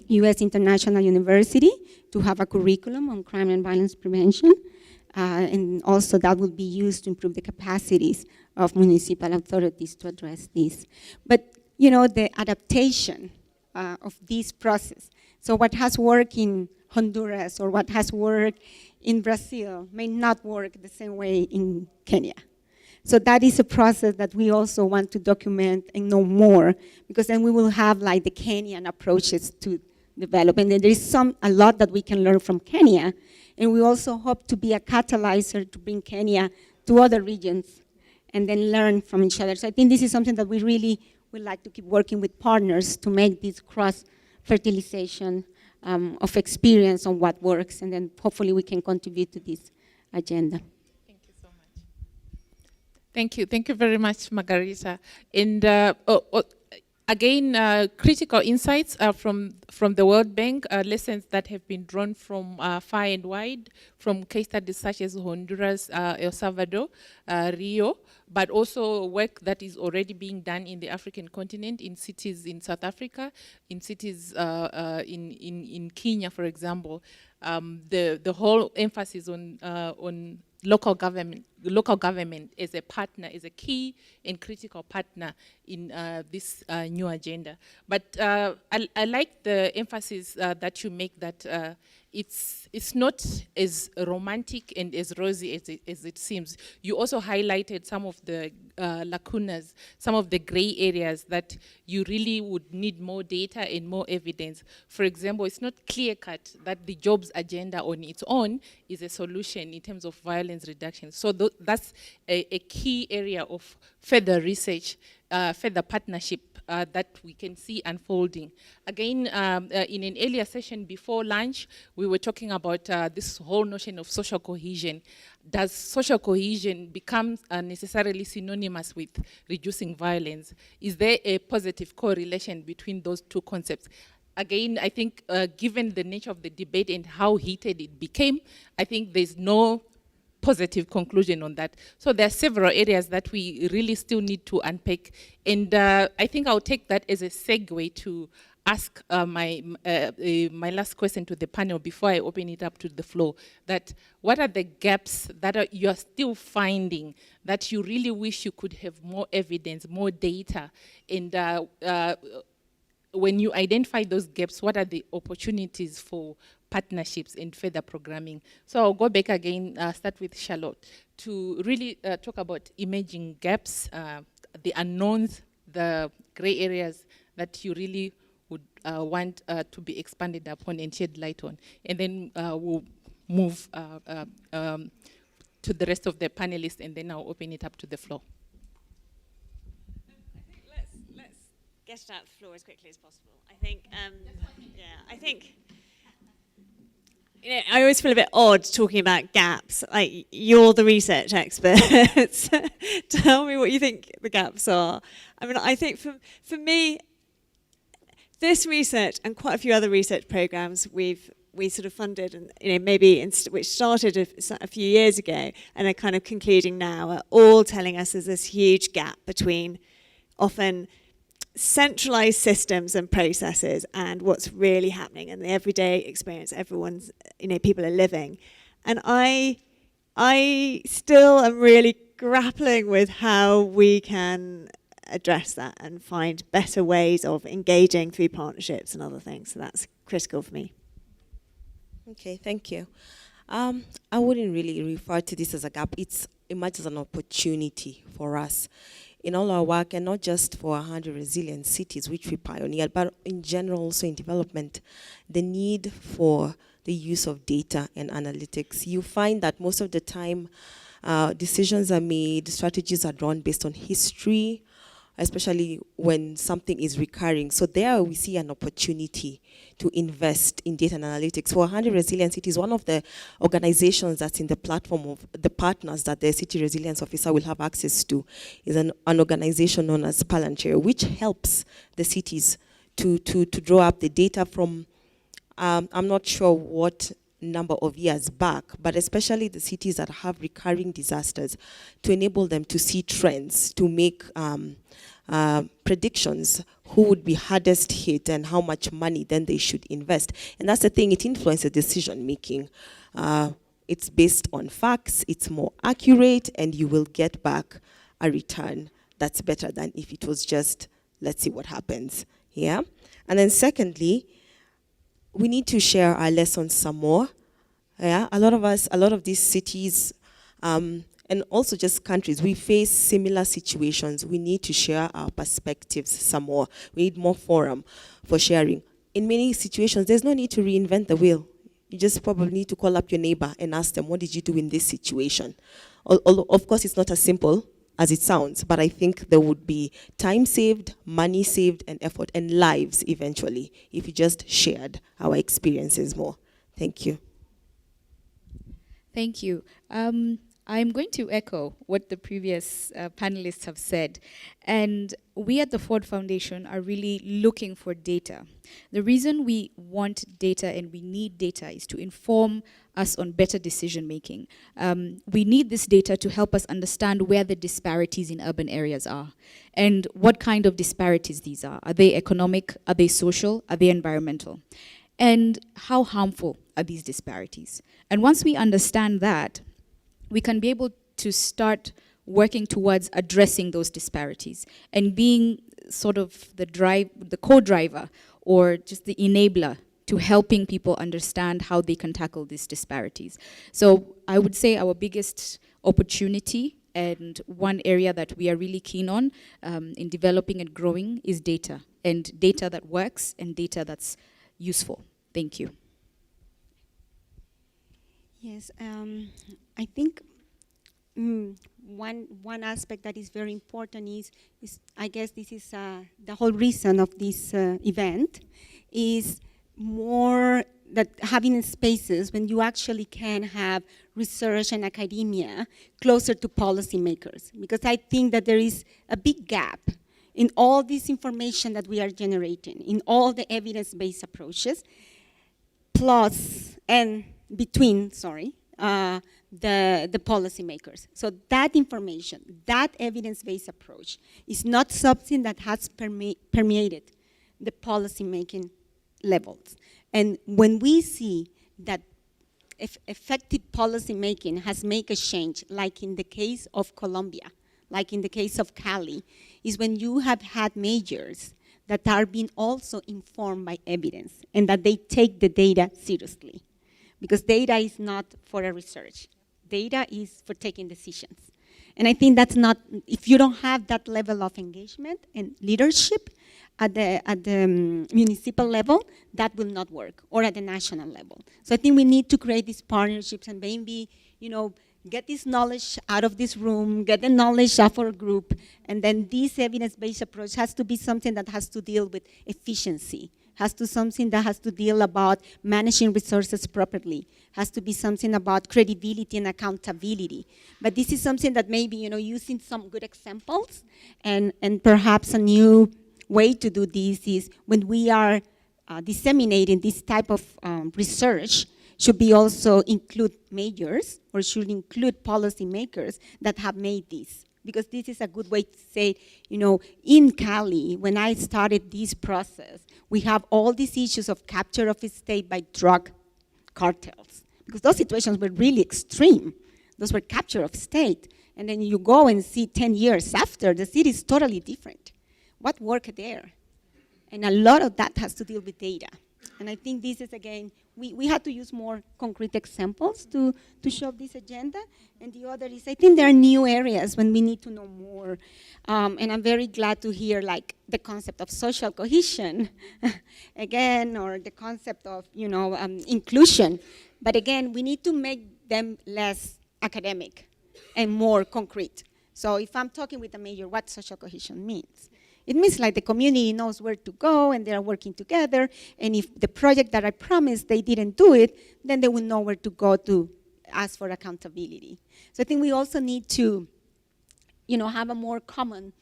US International University, to have a curriculum on crime and violence prevention. And also that will be used to improve the capacities of municipal authorities to address this. But the adaptation of this process. So what has worked in Honduras or what has worked in Brazil may not work the same way in Kenya. So that is a process that we also want to document and know more, because then we will have like the Kenyan approaches to develop. And then there is a lot that we can learn from Kenya. And we also hope to be a catalyzer to bring Kenya to other regions and then learn from each other. So I think this is something that we really would like to keep working with partners to make this cross-fertilization of experience on what works, and then hopefully we can contribute to this agenda. Thank you so much. Thank you very much, Margarita. And again, critical insights from the World Bank, lessons that have been drawn from far and wide, from case studies such as Honduras, El Salvador, Rio, but also work that is already being done in the African continent, in cities in South Africa, in cities in Kenya, for example. The whole emphasis on local government as a partner, as a key and critical partner in this new agenda. But I like the emphasis that you make, that it's not as romantic and as rosy as it seems. You also highlighted some of the lacunas, some of the gray areas that you really would need more data and more evidence. For example, it's not clear-cut that the jobs agenda on its own is a solution in terms of violence reduction. So that's a key area of further research, further partnership that we can see unfolding. Again, in an earlier session before lunch, we were talking about this whole notion of social cohesion. Does social cohesion become necessarily synonymous with reducing violence? Is there a positive correlation between those two concepts? Again, I think given the nature of the debate and how heated it became, I think there's no positive conclusion on that. So there are several areas that we really still need to unpack. And I think I'll take that as a segue to ask my last question to the panel before I open it up to the floor. That what are the gaps that you're still finding that you really wish you could have more evidence, more data, and when you identify those gaps, what are the opportunities for partnerships and further programming? So I'll go back again, start with Charlotte, to really talk about emerging gaps, the unknowns, the gray areas that you really would want to be expanded upon and shed light on. And then we'll move to the rest of the panelists, and then I'll open it up to the floor. Get it out the floor as quickly as possible. I think, I always feel a bit odd talking about gaps. Like, you're the research experts. Tell me what you think the gaps are. I mean, I think for me, this research and quite a few other research programs we sort of funded, and which started a few years ago and are kind of concluding now, are all telling us there's this huge gap between often centralized systems and processes and what's really happening in the everyday experience people are living. And I still am really grappling with how we can address that and find better ways of engaging through partnerships and other things. So that's critical for me. Okay, thank you. I wouldn't really refer to this as a gap. It emerges as an opportunity for us in all our work, and not just for 100 resilient cities, which we pioneered, but in general also in development, the need for the use of data and analytics. You find that most of the time decisions are made, strategies are drawn based on history, especially when something is recurring. So there we see an opportunity to invest in data and analytics. For 100 Resilient Cities, one of the organizations that's in the platform of the partners that the City Resilience Officer will have access to is an organization known as Palantir, which helps the cities to draw up the data from, I'm not sure what number of years back, but especially the cities that have recurring disasters, to enable them to see trends, to make predictions who would be hardest hit and how much money then they should invest. And that's the thing, it influences decision making. It's based on facts, it's more accurate, and you will get back a return that's better than if it was just, let's see what happens. Yeah. And then secondly, we need to share our lessons some more. Yeah, a lot of these cities, and also just countries, we face similar situations. We need to share our perspectives some more. We need more forum for sharing. In many situations, there's no need to reinvent the wheel. You just probably need to call up your neighbor and ask them, what did you do in this situation? Of course, it's not as simple as it sounds, but I think there would be time saved, money saved, and effort, and lives eventually, if we just shared our experiences more. Thank you. Thank you. I'm going to echo what the previous panelists have said. And we at the Ford Foundation are really looking for data. The reason we want data and we need data is to inform us on better decision making. We need this data to help us understand where the disparities in urban areas are and what kind of disparities these are. Are they economic? Are they social? Are they environmental? And how harmful are these disparities? And once we understand that, we can be able to start working towards addressing those disparities and being sort of the co-driver or just the enabler to helping people understand how they can tackle these disparities. So I would say our biggest opportunity and one area that we are really keen on in developing and growing is data, and data that works and data that's useful. Thank you. Yes, I think one aspect that is very important is I guess this is the whole reason of this event, is more that having spaces when you actually can have research and academia closer to policymakers. Because I think that there is a big gap in all this information that we are generating, in all the evidence-based approaches, plus and between, the policymakers. So that information, that evidence-based approach is not something that has permeated the policymaking levels. And when we see that effective policymaking has made a change, like in the case of Colombia, like in the case of Cali, is when you have had mayors that are being also informed by evidence and that they take the data seriously. Because data is not for a research. Data is for taking decisions. And I think that's not, if you don't have that level of engagement and leadership at the municipal level, that will not work, or at the national level. So I think we need to create these partnerships and maybe, get this knowledge out of this room, get the knowledge out for a group, and then this evidence-based approach has to be something that has to deal with efficiency, has to something that has to deal about managing resources properly, has to be something about credibility and accountability. But this is something that maybe, using some good examples and perhaps a new way to do this is when we are disseminating this type of research, should be also include mayors or should include policymakers that have made this. Because this is a good way to say, in Cali, when I started this process, we have all these issues of capture of the state by drug cartels. Because those situations were really extreme. Those were capture of state. And then you go and see 10 years after, the city is totally different. What worked there? And a lot of that has to deal with data. And I think this is, again, we had to use more concrete examples to show this agenda. And the other is, I think there are new areas when we need to know more. And I'm very glad to hear, the concept of social cohesion, again, or the concept of, inclusion. But again, we need to make them less academic and more concrete. So if I'm talking with a mayor, what social cohesion means? It means the community knows where to go and they are working together. And if the project that I promised, they didn't do it, then they will know where to go to ask for accountability. So I think we also need to, have a more common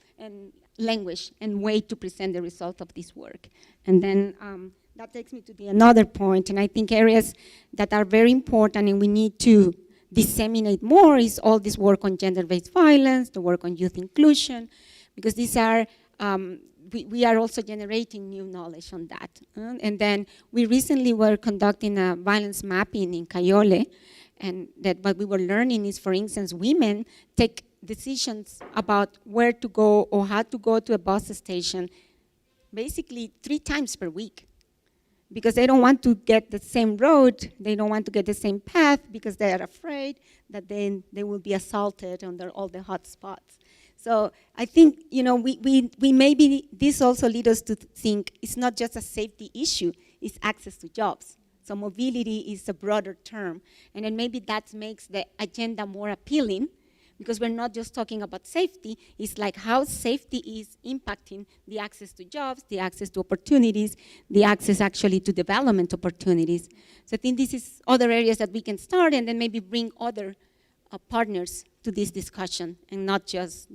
language and way to present the result of this work. And then that takes me to another point. And I think areas that are very important and we need to disseminate more is all this work on gender-based violence, the work on youth inclusion, because these are we are also generating new knowledge on that. And then we recently were conducting a violence mapping in Cayole, and that what we were learning is, for instance, women take decisions about where to go or how to go to a bus station basically 3 times per week, because they don't want to get the same road, they don't want to get the same path because they are afraid that then they will be assaulted under all the hot spots. So I think, we maybe, this also leads us to think it's not just a safety issue, it's access to jobs. So mobility is a broader term. And then maybe that makes the agenda more appealing, because we're not just talking about safety, it's how safety is impacting the access to jobs, the access to opportunities, the access actually to development opportunities. So I think this is other areas that we can start and then maybe bring other partners to this discussion and not just,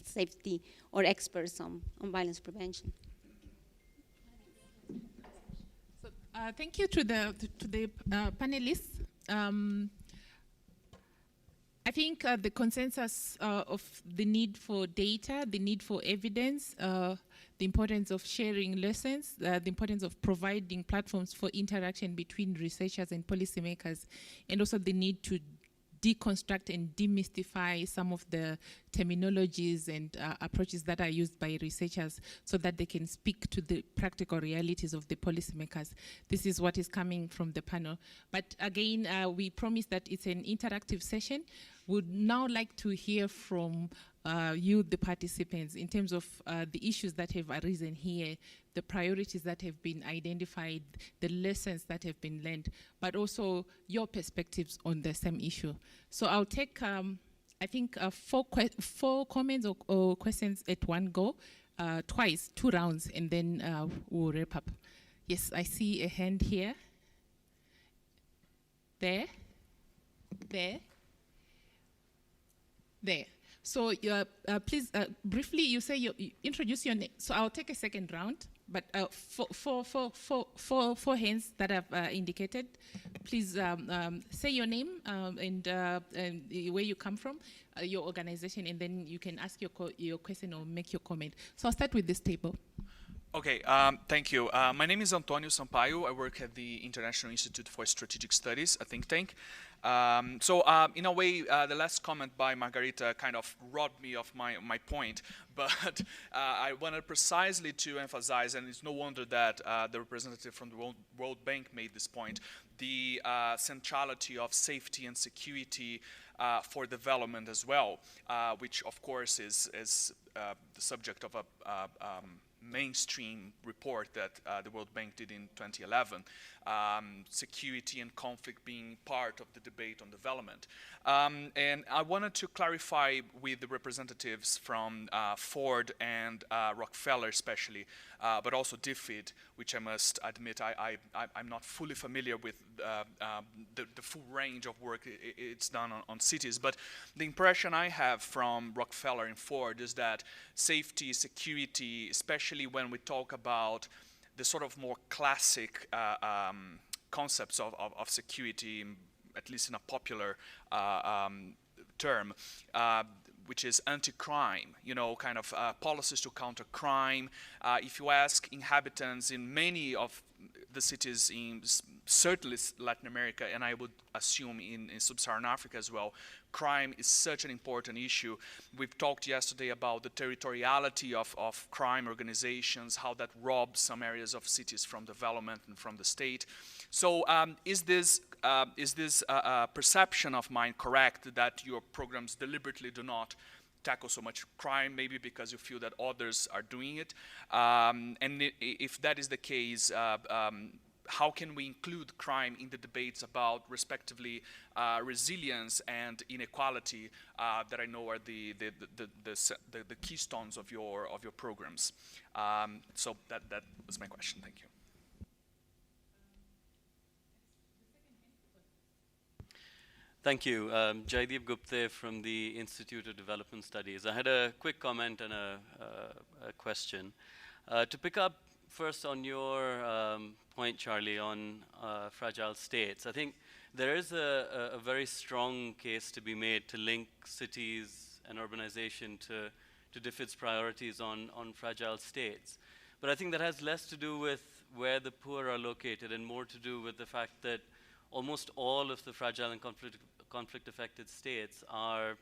safety or experts on violence prevention. So, thank you to the panelists. I think the consensus of the need for data, the need for evidence, the importance of sharing lessons, the importance of providing platforms for interaction between researchers and policymakers, and also the need to deconstruct and demystify some of the terminologies and approaches that are used by researchers so that they can speak to the practical realities of the policymakers. This is what is coming from the panel. But again, we promise that it's an interactive session. Would now like to hear from you, the participants, in terms of the issues that have arisen here, the priorities that have been identified, the lessons that have been learned, but also your perspectives on the same issue. So I'll take a I think, four comments or questions at one go, twice, 2 rounds, and then we'll wrap up. Yes, I see a hand here. There. So please, briefly, you say you introduce your name. So I'll take a second round, but four hands that I've indicated. Please say your name and where you come from, your organization, and then you can ask your question or make your comment. So I'll start with this table. Okay, thank you. My name is Antonio Sampaio. I work at the International Institute for Strategic Studies, a think tank. In a way, the last comment by Margarita kind of robbed me of my point, but I wanted precisely to emphasize, and it's no wonder that the representative from the World Bank made this point, the centrality of safety and security for development as well, which of course is the subject of a mainstream report that the World Bank did in 2011, security and conflict being part of the debate on development. And I wanted to clarify with the representatives from Ford and Rockefeller especially, but also DFID, which I must admit I'm not fully familiar with the full range of work it's done on cities, but the impression I have from Rockefeller and Ford is that safety, security, especially when we talk about the sort of more classic concepts of security, at least in a popular term, which is anti-crime, kind of policies to counter crime. If you ask inhabitants in many of the cities in certainly Latin America, and I would assume in sub-Saharan Africa as well, crime is such an important issue. We've talked yesterday about the territoriality of crime organizations, how that robs some areas of cities from development and from the state. So is this perception of mine correct, that your programs deliberately do not tackle so much crime, maybe because you feel that others are doing it? And if that is the case, how can we include crime in the debates about, respectively, resilience and inequality that I know are the keystones of your programs? So that was my question. Thank you. Thank you. Jaideep Gupte from the Institute of Development Studies. I had a quick comment and a question. To pick up first on your point, Charlie, on fragile states, I think there is a very strong case to be made to link cities and urbanization to DFID's priorities on fragile states. But I think that has less to do with where the poor are located and more to do with the fact that almost all of the fragile and conflict-affected states are,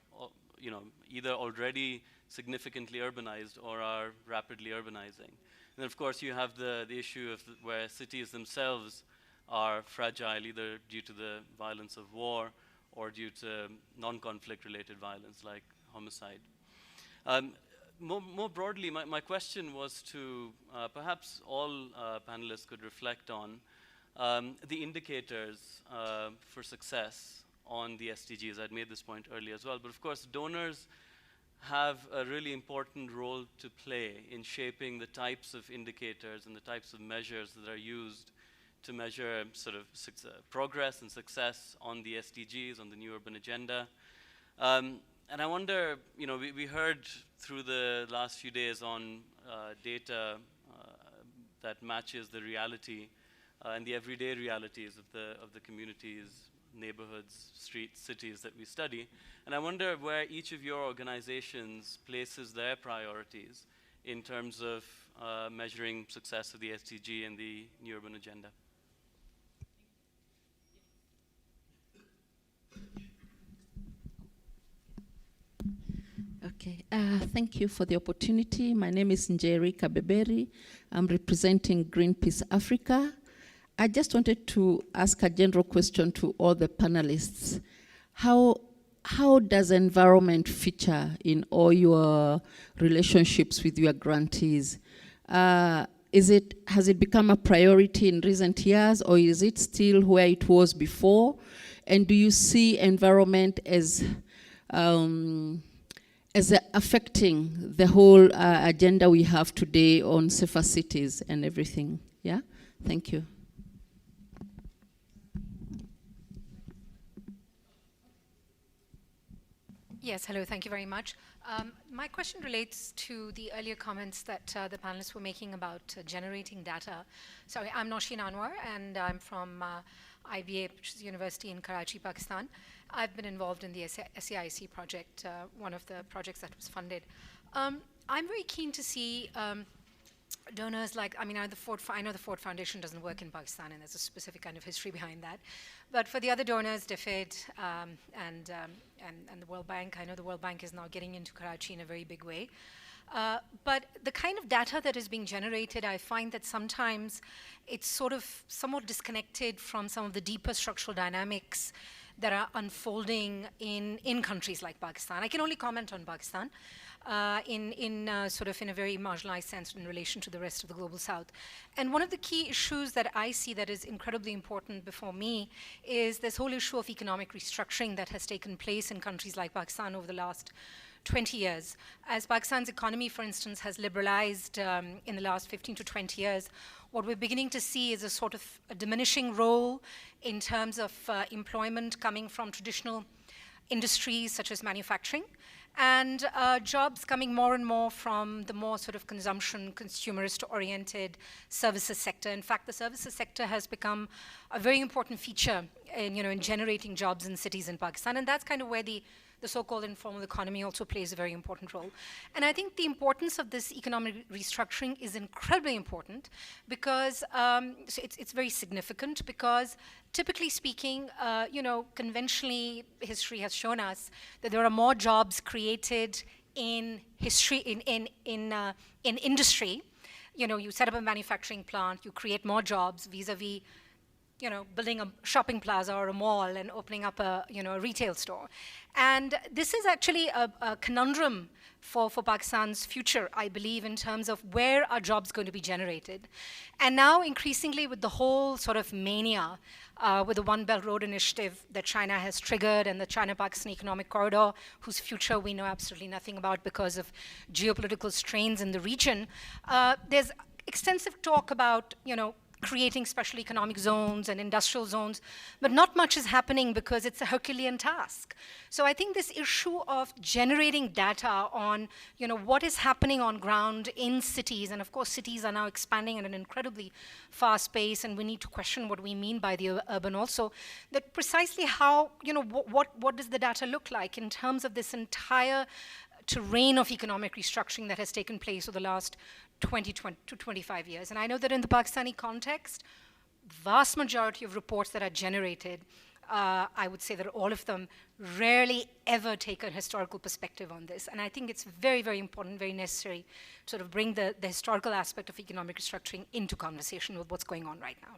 either already significantly urbanized or are rapidly urbanizing. And of course, you have the issue of where cities themselves are fragile, either due to the violence of war or due to non-conflict related violence like homicide. More broadly, my question was to perhaps all panelists could reflect on the indicators for success on the SDGs. I'd made this point earlier as well, but of course donors have a really important role to play in shaping the types of indicators and the types of measures that are used to measure sort of progress and success on the SDGs, on the New Urban Agenda. And I wonder, we heard through the last few days on data that matches the reality and the everyday realities of the communities, neighborhoods, streets, cities that we study. And I wonder where each of your organizations places their priorities in terms of measuring success of the SDG and the New Urban Agenda. Okay, thank you for the opportunity. My name is Njeri Kabeberi. I'm representing Greenpeace Africa. I just wanted to ask a general question to all the panelists. How does environment feature in all your relationships with your grantees? Has it become a priority in recent years, or is it still where it was before? And do you see environment as as affecting the whole agenda we have today on safer cities and everything. Yeah, thank you. Yes, hello, thank you very much. My question relates to the earlier comments that the panelists were making about generating data. Sorry, I'm Nosheen Anwar, and I'm from IBA, which is a university in Karachi, Pakistan. I've been involved in the SAIC project, one of the projects that was funded. I'm very keen to see donors like, I know the Ford Foundation doesn't work in Pakistan, and there's a specific kind of history behind that. But for the other donors, DFID and the World Bank, I know the World Bank is now getting into Karachi in a very big way. But the kind of data that is being generated, I find that sometimes it's sort of somewhat disconnected from some of the deeper structural dynamics that are unfolding in countries like Pakistan. I can only comment on Pakistan sort of in a very marginalized sense in relation to the rest of the global south. And one of the key issues that I see that is incredibly important before me is this whole issue of economic restructuring that has taken place in countries like Pakistan over the last 20 years. As Pakistan's economy, for instance, has liberalized in the last 15 to 20 years, what we're beginning to see is a sort of a diminishing role in terms of employment coming from traditional industries such as manufacturing, and jobs coming more and more from the more sort of consumption, consumerist-oriented services sector. In fact, the services sector has become a very important feature in generating jobs in cities in Pakistan, and that's kind of where the so-called informal economy also plays a very important role. And I think the importance of this economic restructuring is incredibly important because so it's very significant because typically speaking, conventionally history has shown us that there are more jobs created in history, in industry. You set up a manufacturing plant, you create more jobs vis-a-vis building a shopping plaza or a mall and opening up a retail store. And this is actually a conundrum for Pakistan's future, I believe, in terms of where are jobs going to be generated. And now increasingly with the whole sort of mania with the One Belt Road Initiative that China has triggered and the China-Pakistan Economic Corridor, whose future we know absolutely nothing about because of geopolitical strains in the region, there's extensive talk about, creating special economic zones and industrial zones, but not much is happening because it's a Herculean task. So I think this issue of generating data on, what is happening on ground in cities, and of course cities are now expanding at an incredibly fast pace, and we need to question what we mean by the urban also, that precisely how, what does the data look like in terms of this entire terrain of economic restructuring that has taken place over the last 20 to 25 years. And I know that in the Pakistani context, vast majority of reports that are generated, I would say that all of them rarely ever take a historical perspective on this. And I think it's very, very important, very necessary to sort of bring the historical aspect of economic restructuring into conversation with what's going on right now.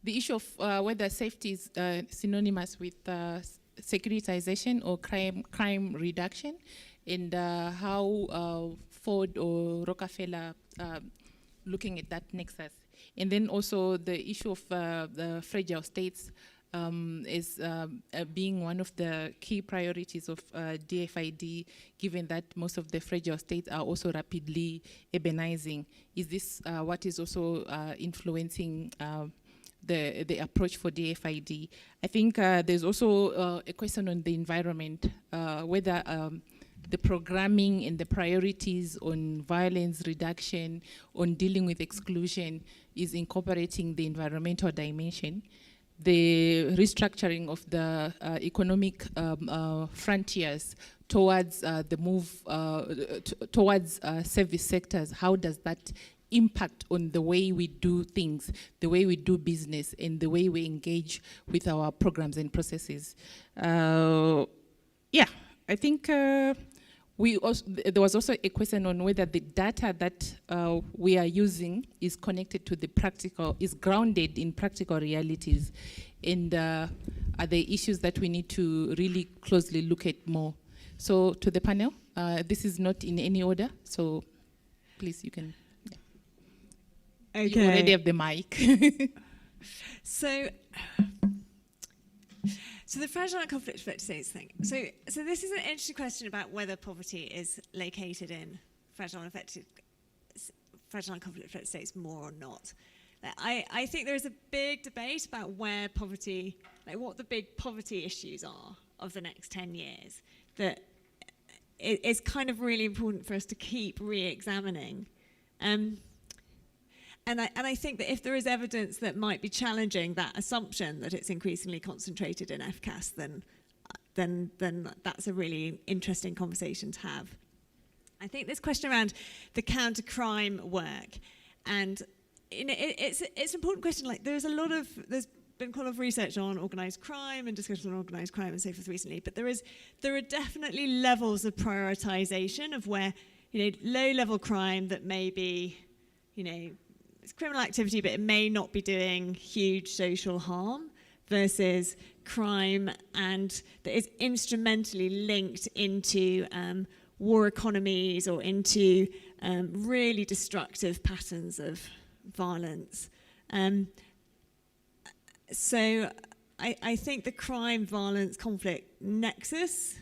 The issue of whether safety is synonymous with securitization or crime reduction, and how Ford or Rockefeller looking at that nexus. And then also the issue of the fragile states is being one of the key priorities of DFID, given that most of the fragile states are also rapidly urbanizing. Is this what is also influencing the approach for DFID? I think there's also a question on the environment, whether the programming and the priorities on violence reduction, on dealing with exclusion is incorporating the environmental dimension. The restructuring of the economic frontiers towards the move towards service sectors, how does that impact on the way we do things, the way we do business, and the way we engage with our programs and processes. Yeah, I think there was also a question on whether the data that we are using is connected to the practical, is grounded in practical realities, and are there issues that we need to really closely look at more. So to the panel, this is not in any order, so please, you can. Yeah. Okay. You already have the mic. So the fragile and conflict states thing. So this is an interesting question about whether poverty is located in fragile and conflict states more or not. I think there is a big debate about where poverty, like what the big poverty issues are of the next 10 years, that it's kind of really important for us to keep re-examining. And I think that if there is evidence that might be challenging that assumption that it's increasingly concentrated in FCAS, then that's a really interesting conversation to have. I think this question around the counter-crime work, and it's an important question. Like there's been quite a lot of research on organised crime and discussion on organised crime and so forth recently, but there are definitely levels of prioritisation of where, low-level crime that may be, it's criminal activity, but it may not be doing huge social harm, versus crime and that is instrumentally linked into war economies or into really destructive patterns of violence. So I think the crime, violence, conflict nexus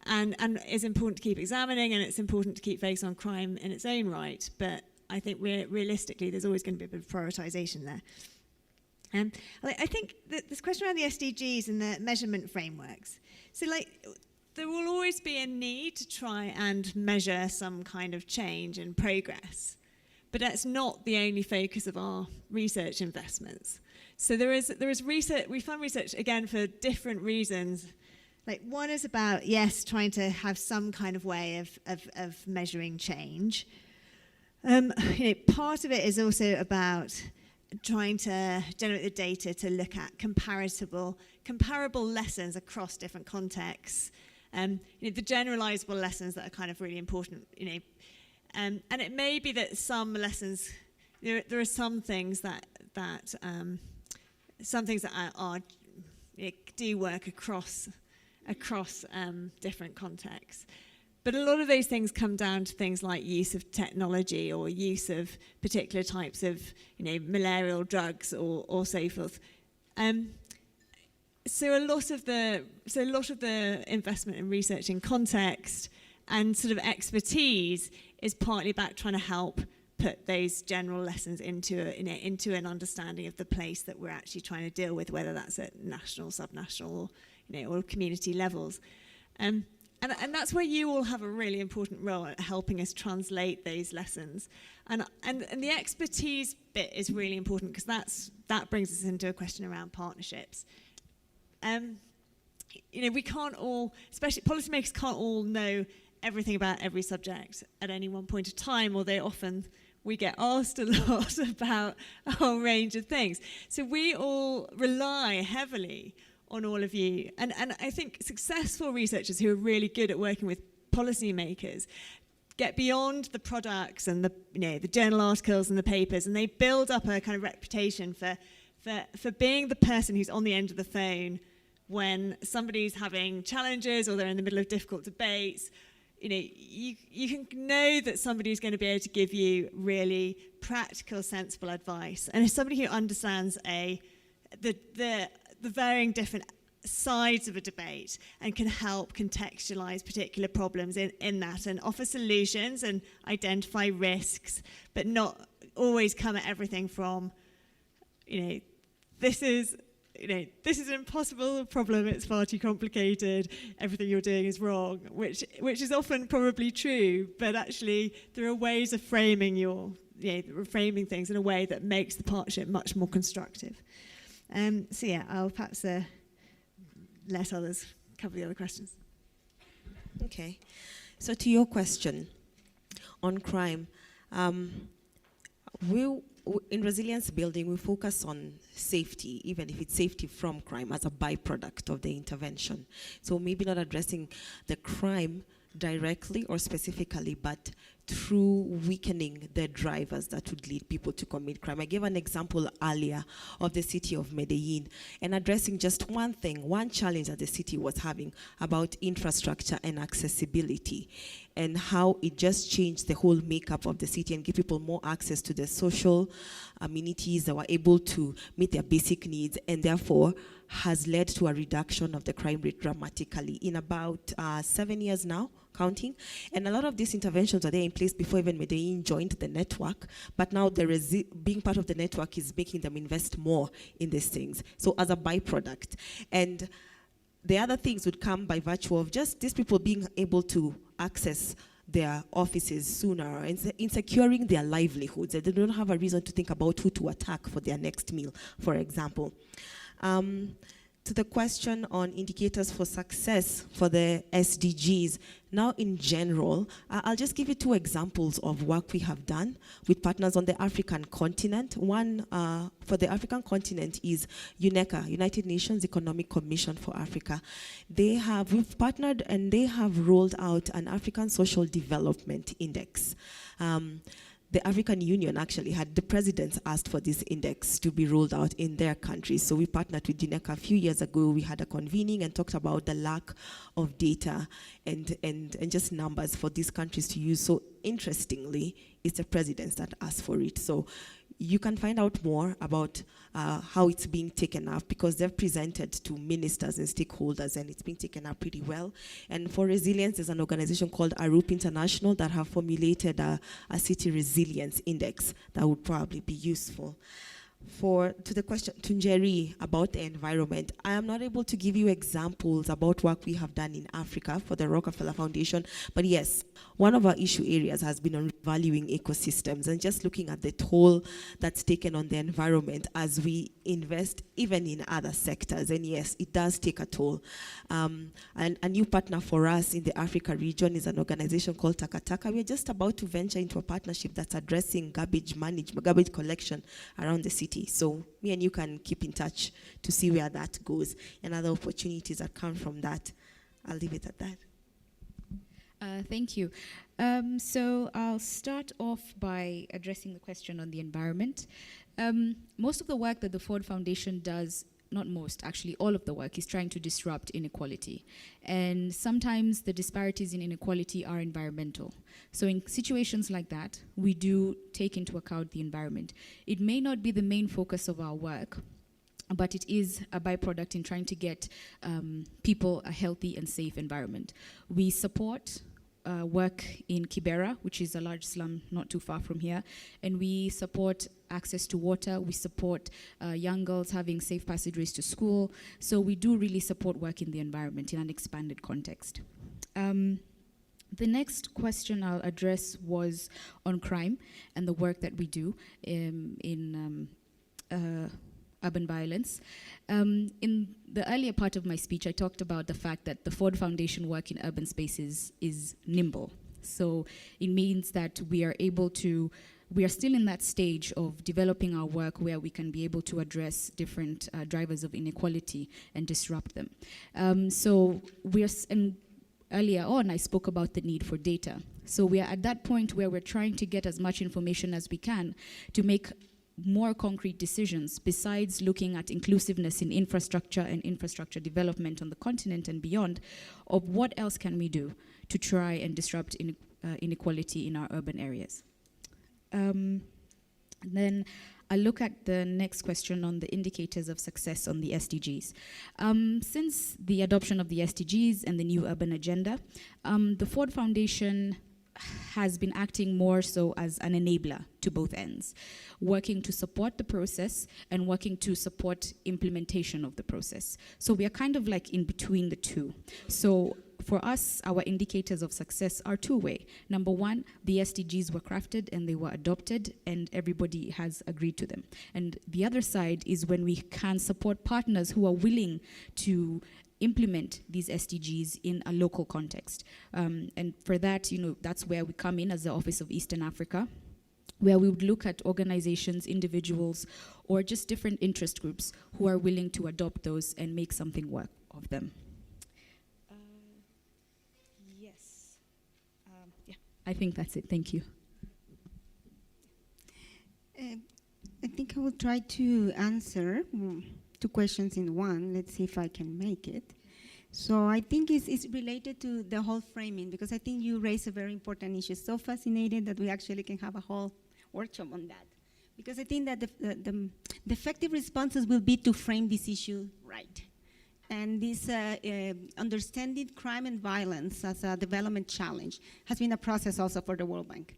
and is important to keep examining, and it's important to keep focused on crime in its own right, but I think realistically there's always going to be a bit of prioritisation there. I think that this question around the SDGs and the measurement frameworks, so there will always be a need to try and measure some kind of change and progress, but that's not the only focus of our research investments. So there is research, we fund research again for different reasons. Like one is about, yes, trying to have some kind of way of measuring change. Part of it is also about trying to generate the data to look at comparable lessons across different contexts. The generalizable lessons that are kind of really important, and it may be that some lessons, there are some things that do work across different contexts. But a lot of those things come down to things like use of technology or use of particular types of, malarial drugs or so forth. So a lot of the investment in research in context and sort of expertise is partly about trying to help put those general lessons into an understanding of the place that we're actually trying to deal with, whether that's at national, subnational, or community levels. And that's where you all have a really important role at helping us translate those lessons. And the expertise bit is really important because that brings us into a question around partnerships. We can't all, especially policymakers, can't all know everything about every subject at any one point of time, although often we get asked a lot about a whole range of things. So we all rely heavily on all of you. And I think successful researchers who are really good at working with policymakers get beyond the products and the journal articles and the papers, and they build up a kind of reputation for being the person who's on the end of the phone when somebody's having challenges or they're in the middle of difficult debates. You can know that somebody's going to be able to give you really practical, sensible advice. And if somebody who understands the varying different sides of a debate and can help contextualize particular problems in that and offer solutions and identify risks, but not always come at everything from, this is an impossible problem, it's far too complicated, everything you're doing is wrong, which is often probably true, but actually there are ways of framing framing things in a way that makes the partnership much more constructive. So yeah, I'll perhaps let others cover the other questions. Okay, so to your question on crime, in resilience building, we focus on safety, even if it's safety from crime as a byproduct of the intervention. So maybe not addressing the crime directly or specifically, but through weakening the drivers that would lead people to commit crime. I gave an example earlier of the city of Medellin and addressing just one thing, one challenge that the city was having about infrastructure and accessibility, and how it just changed the whole makeup of the city and give people more access to the social amenities that were able to meet their basic needs, and therefore has led to a reduction of the crime rate dramatically in about 7 years now, counting. And a lot of these interventions are there in place before even Medellin joined the network, but now being part of the network is making them invest more in these things. So as a byproduct. And the other things would come by virtue of just these people being able to access their offices sooner and in securing their livelihoods. They don't have a reason to think about who to attack for their next meal, for example. To the question on indicators for success for the SDGs, now in general, I'll just give you 2 examples of work we have done with partners on the African continent. One for the African continent is UNECA, United Nations Economic Commission for Africa. We've partnered and they have rolled out an African Social Development Index. The African Union actually had the presidents asked for this index to be rolled out in their countries. So we partnered with UNECA a few years ago. We had a convening and talked about the lack of data and just numbers for these countries to use. So interestingly, it's the presidents that asked for it. So you can find out more about how it's being taken up because they've presented to ministers and stakeholders and it's being taken up pretty well. And for resilience, there's an organization called Arup International that have formulated a city resilience index that would probably be useful. To the question to Njeri about the environment, I am not able to give you examples about work we have done in Africa for the Rockefeller Foundation, but yes, one of our issue areas has been on valuing ecosystems and just looking at the toll that's taken on the environment as we invest even in other sectors. And yes, it does take a toll. And a new partner for us in the Africa region is an organization called Takataka. We're just about to venture into a partnership that's addressing garbage management, garbage collection around the city. So me and you can keep in touch to see where that goes and other opportunities that come from that. I'll leave it at that. Thank you. So I'll start off by addressing the question on the environment. Most of the work that the Ford Foundation does, not most, actually all of the work, is trying to disrupt inequality. And sometimes the disparities in inequality are environmental. So in situations like that, we do take into account the environment. It may not be the main focus of our work, but it is a byproduct in trying to get people a healthy and safe environment. We support work in Kibera, which is a large slum not too far from here, and we support access to water. We support young girls having safe passageways to school. So we do really support work in the environment in an expanded context. The next question I'll address was on crime and the work that we do in urban violence. In the earlier part of my speech, I talked about the fact that the Ford Foundation work in urban spaces is nimble. So it means that we are still in that stage of developing our work where we can be able to address different drivers of inequality and disrupt them. And earlier on, I spoke about the need for data. So we are at that point where we're trying to get as much information as we can to make more concrete decisions besides looking at inclusiveness in infrastructure and infrastructure development on the continent and beyond, of what else can we do to try and disrupt inequality in our urban areas. Then I'll look at the next question on the indicators of success on the SDGs. Since the adoption of the SDGs and the new urban agenda, the Ford Foundation has been acting more so as an enabler to both ends, working to support the process and working to support implementation of the process. So we are kind of like in between the two. So for us, our indicators of success are two-way. Number one, the SDGs were crafted and they were adopted and everybody has agreed to them. And the other side is when we can support partners who are willing to implement these SDGs in a local context. And for that, that's where we come in as the Office of Eastern Africa. where we would look at organizations, individuals, or just different interest groups who are willing to adopt those and make something work of them. Yes. Yeah, I think that's it. Thank you. I think I will try to answer two questions in one. Let's see if I can make it. So I think it's related to the whole framing, because I think you raise a very important issue. So fascinating that we actually can have a whole workshop on that. Because I think that the effective responses will be to frame this issue right. And this understanding crime and violence as a development challenge has been a process also for the World Bank.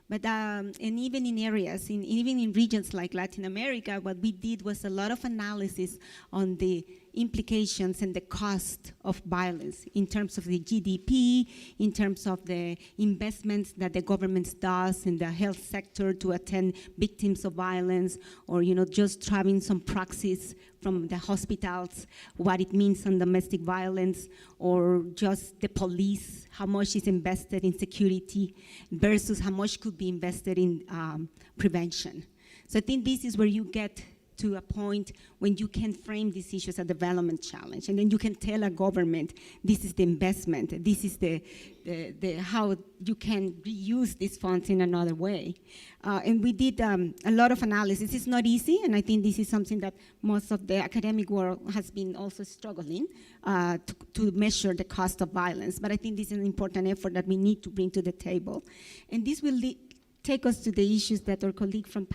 But and even in areas, even in regions like Latin America, what we did was a lot of analysis on the implications and the cost of violence in terms of the GDP, in terms of the investments that the government does in the health sector to attend victims of violence, or just having some proxies from the hospitals, what it means on domestic violence, or just the police, how much is invested in security versus how much could be invested in prevention. So I think this is where you get to a point when you can frame these issues as a development challenge, and then you can tell a government, this is the investment, this is the how you can reuse these funds in another way. And we did a lot of analysis. It's not easy, and I think this is something that most of the academic world has been also struggling to measure the cost of violence. But I think this is an important effort that we need to bring to the table. And this will take us to the issues that our colleague from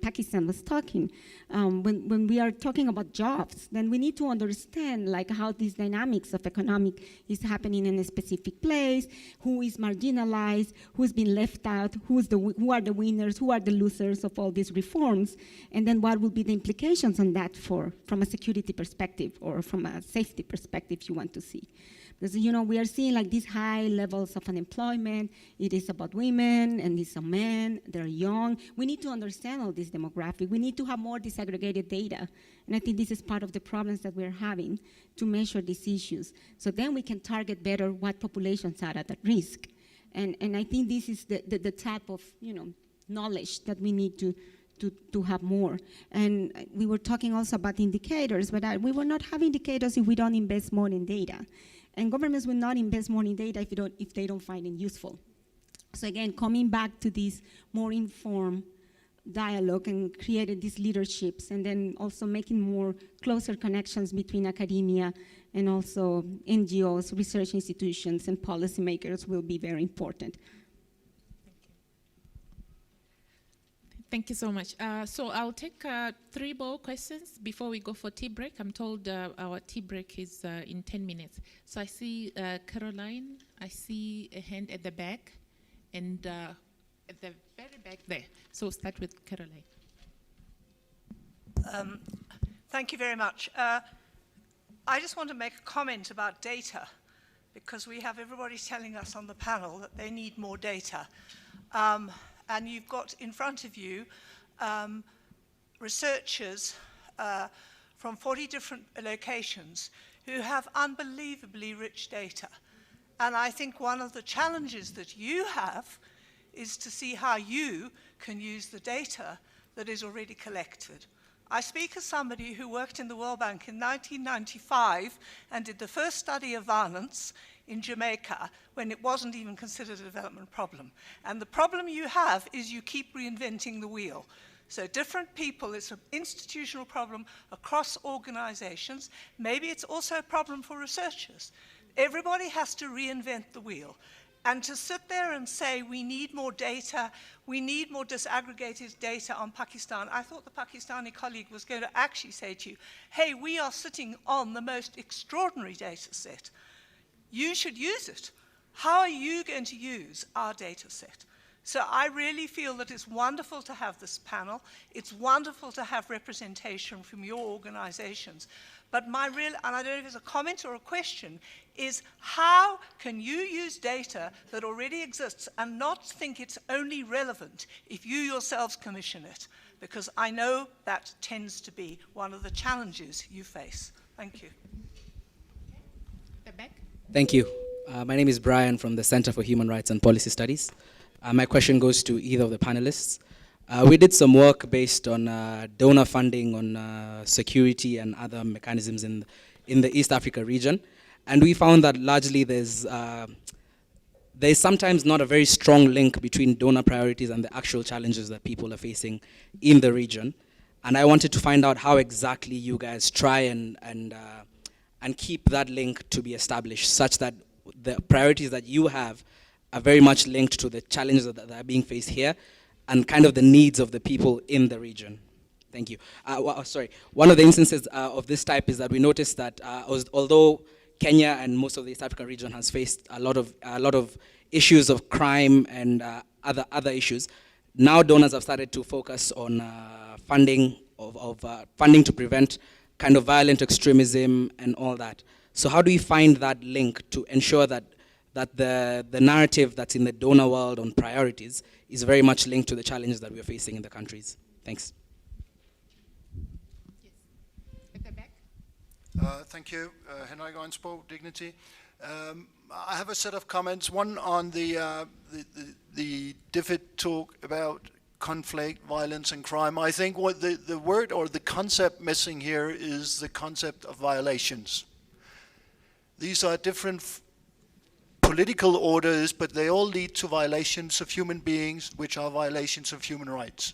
Pakistan was talking. When we are talking about jobs, then we need to understand how these dynamics of economic is happening in a specific place, who is marginalized, who's been left out, who are the winners, who are the losers of all these reforms, and then what will be the implications on that from a security perspective or from a safety perspective you want to see. Because, we are seeing these high levels of unemployment. It is about women and it's a men, they're young. We need to understand all this demographic. We need to have more disaggregated data. And I think this is part of the problems that we're having to measure these issues. So then we can target better what populations are at risk. And I think this is the type of, knowledge that we need to have more. And we were talking also about indicators, but we will not have indicators if we don't invest more in data. And governments will not invest more in data if they don't find it useful. So again, coming back to this more informed dialogue and creating these leaderships, and then also making more closer connections between academia and also NGOs, research institutions, and policymakers will be very important. Thank you so much. So I'll take 3 more questions before we go for tea break. I'm told our tea break is in 10 minutes. So I see Caroline, I see a hand at the back, and at the very back there. So we'll start with Caroline. Thank you very much. I just want to make a comment about data, because we have everybody telling us on the panel that they need more data. And you've got in front of you researchers from 40 different locations who have unbelievably rich data. And I think one of the challenges that you have is to see how you can use the data that is already collected. I speak as somebody who worked in the World Bank in 1995 and did the first study of violence in Jamaica when it wasn't even considered a development problem. And the problem you have is you keep reinventing the wheel. So different people, it's an institutional problem across organizations. Maybe it's also a problem for researchers. Everybody has to reinvent the wheel. And to sit there and say we need more data, we need more disaggregated data on Pakistan, I thought the Pakistani colleague was going to actually say to you, hey, we are sitting on the most extraordinary data set. You should use it. How are you going to use our data set? So I really feel that it's wonderful to have this panel. It's wonderful to have representation from your organizations. But my real, and I don't know if it's a comment or a question, is how can you use data that already exists and not think it's only relevant if you yourselves commission it? Because I know that tends to be one of the challenges you face. Thank you. The back. Thank you. My name is Brian from the Center for Human Rights and Policy Studies. My question goes to either of the panelists. We did some work based on donor funding on security and other mechanisms in the East Africa region. And we found that largely there's sometimes not a very strong link between donor priorities and the actual challenges that people are facing in the region. And I wanted to find out how exactly you guys try and keep that link to be established, such that the priorities that you have are very much linked to the challenges that are being faced here and kind of the needs of the people in the region. Thank you. One of the instances of this type is that we noticed that although Kenya and most of the East African region has faced a lot of issues of crime and other issues, now donors have started to focus on funding to prevent kind of violent extremism and all that. So how do we find that link to ensure that the narrative that's in the donor world on priorities is very much linked to the challenges that we're facing in the countries? Thanks. At the back. Thank you, Henrik Onsbo, Dignity. I have a set of comments. One on the DFID talk about conflict, violence, and crime. I think what the word or the concept missing here is the concept of violations. These are different political orders, but they all lead to violations of human beings, which are violations of human rights.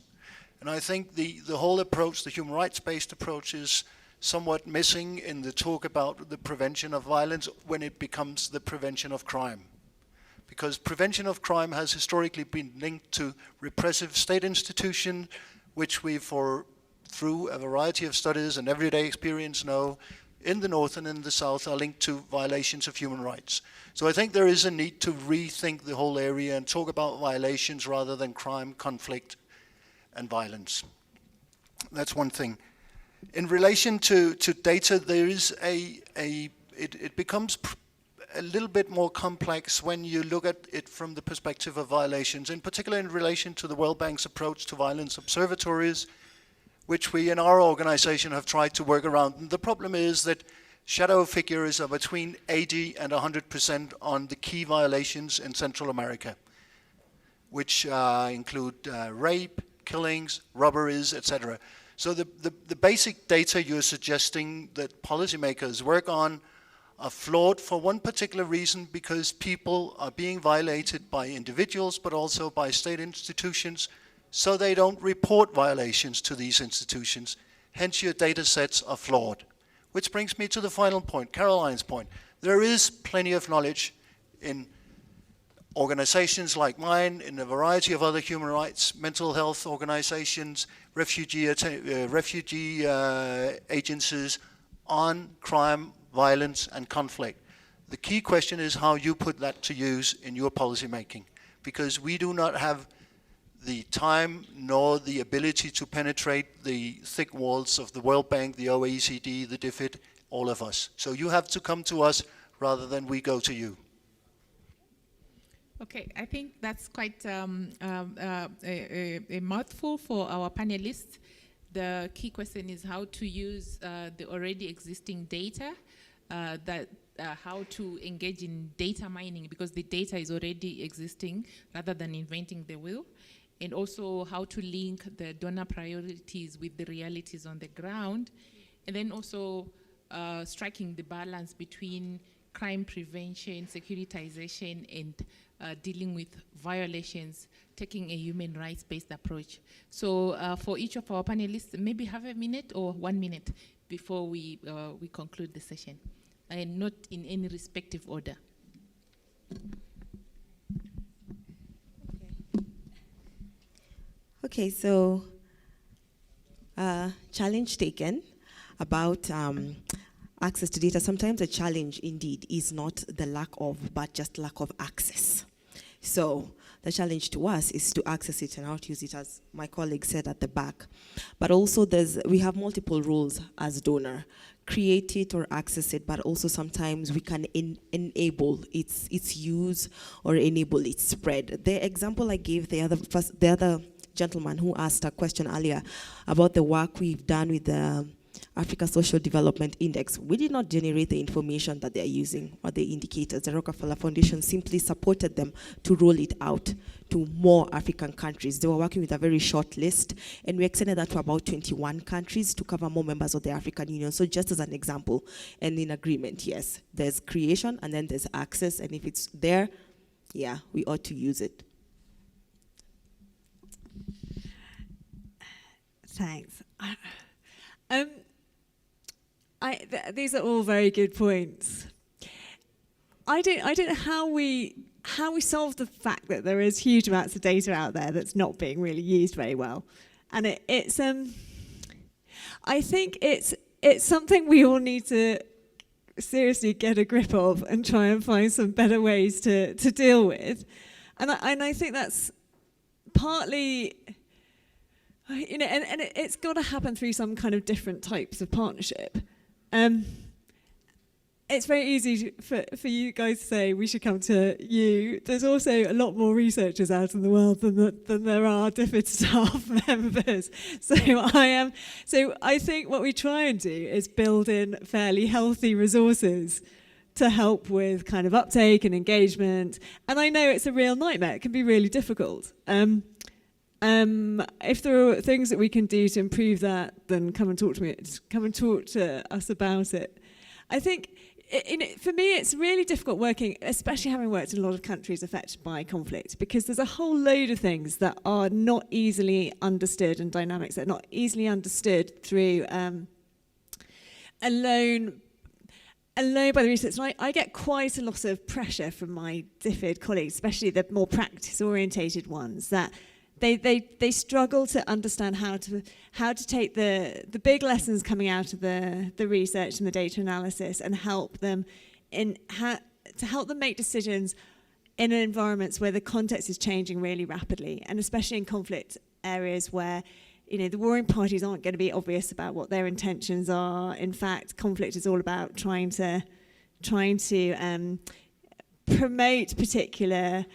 And I think the whole approach, the human rights-based approach, is somewhat missing in the talk about the prevention of violence when it becomes the prevention of crime. Because prevention of crime has historically been linked to repressive state institutions, which we, through a variety of studies and everyday experience, know in the north and in the south are linked to violations of human rights. So I think there is a need to rethink the whole area and talk about violations rather than crime, conflict, and violence. That's one thing. In relation to data, there is it becomes a little bit more complex when you look at it from the perspective of violations, in particular in relation to the World Bank's approach to violence observatories, which we in our organization have tried to work around. And the problem is that shadow figures are between 80 and 100% on the key violations in Central America, which include rape, killings, robberies, etc. So the basic data you're suggesting that policymakers work on are flawed for one particular reason, because people are being violated by individuals but also by state institutions, so they don't report violations to these institutions. Hence your data sets are flawed. Which brings me to the final point, Caroline's point. There is plenty of knowledge in organizations like mine, in a variety of other human rights, mental health organizations, refugee agencies on crime, violence, and conflict. The key question is how you put that to use in your policy making, because we do not have the time nor the ability to penetrate the thick walls of the World Bank, the OECD, the DFID, all of us. So you have to come to us rather than we go to you. Okay, I think that's quite a mouthful for our panelists. The key question is how to use the already existing data, how to engage in data mining, because the data is already existing rather than inventing the wheel, and also how to link the donor priorities with the realities on the ground, and then also striking the balance between crime prevention, securitization, and dealing with violations, taking a human rights-based approach. So for each of our panelists, maybe have a minute or 1 minute before we conclude the session, and not in any respective order. Okay, so challenge taken about access to data. Sometimes a challenge indeed is not the lack of, but just lack of access. So the challenge to us is to access it and how to use it, as my colleague said at the back. But also we have multiple roles as donor. Create it or access it, but also sometimes we can enable its use or enable its spread. The example I gave the other gentleman who asked a question earlier about the work we've done with the Africa Social Development Index, we did not generate the information that they're using or the indicators. The Rockefeller Foundation simply supported them to roll it out to more African countries. They were working with a very short list, and we extended that to about 21 countries to cover more members of the African Union. So just as an example, and in agreement, yes, there's creation and then there's access, and if it's there, yeah, we ought to use it. Thanks. These are all very good points. I don't know how we solve the fact that there is huge amounts of data out there that's not being really used very well, and it's I think it's something we all need to seriously get a grip of and try and find some better ways to deal with, and I think that's partly. You know, and it's got to happen through some kind of different types of partnership. It's very easy for you guys to say we should come to you. There's also a lot more researchers out in the world than there are DFID staff members. So I think what we try and do is build in fairly healthy resources to help with kind of uptake and engagement. And I know it's a real nightmare. It can be really difficult. If there are things that we can do to improve that, then come and talk to us about it. I think, for me, it's really difficult working, especially having worked in a lot of countries affected by conflict, because there's a whole load of things that are not easily understood and dynamics that are not easily understood through alone by the research. And I get quite a lot of pressure from my DFID colleagues, especially the more practice-orientated ones, that they struggle to understand how to take the big lessons coming out of the research and the data analysis and help them make decisions in environments where the context is changing really rapidly, and especially in conflict areas where, you know, the warring parties aren't going to be obvious about what their intentions are. In fact, conflict is all about trying to promote particular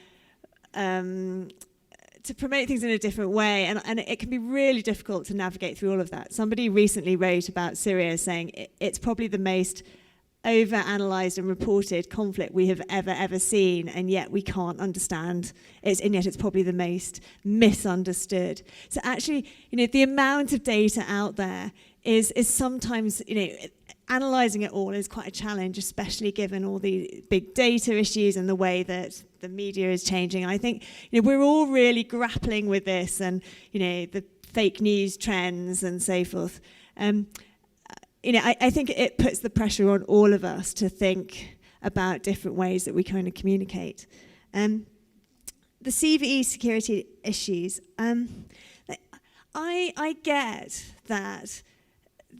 to promote things in a different way, and it can be really difficult to navigate through all of that. Somebody recently wrote about Syria saying it's probably the most over-analysed and reported conflict we have ever seen, and yet we can't understand it, and yet it's probably the most misunderstood. So actually, you know, the amount of data out there is sometimes, you know, analysing it all is quite a challenge, especially given all the big data issues and the way that the media is changing. I think, you know, we're all really grappling with this, and, you know, the fake news trends and so forth. You know, I think it puts the pressure on all of us to think about different ways that we kind of communicate. The CVE security issues. I get that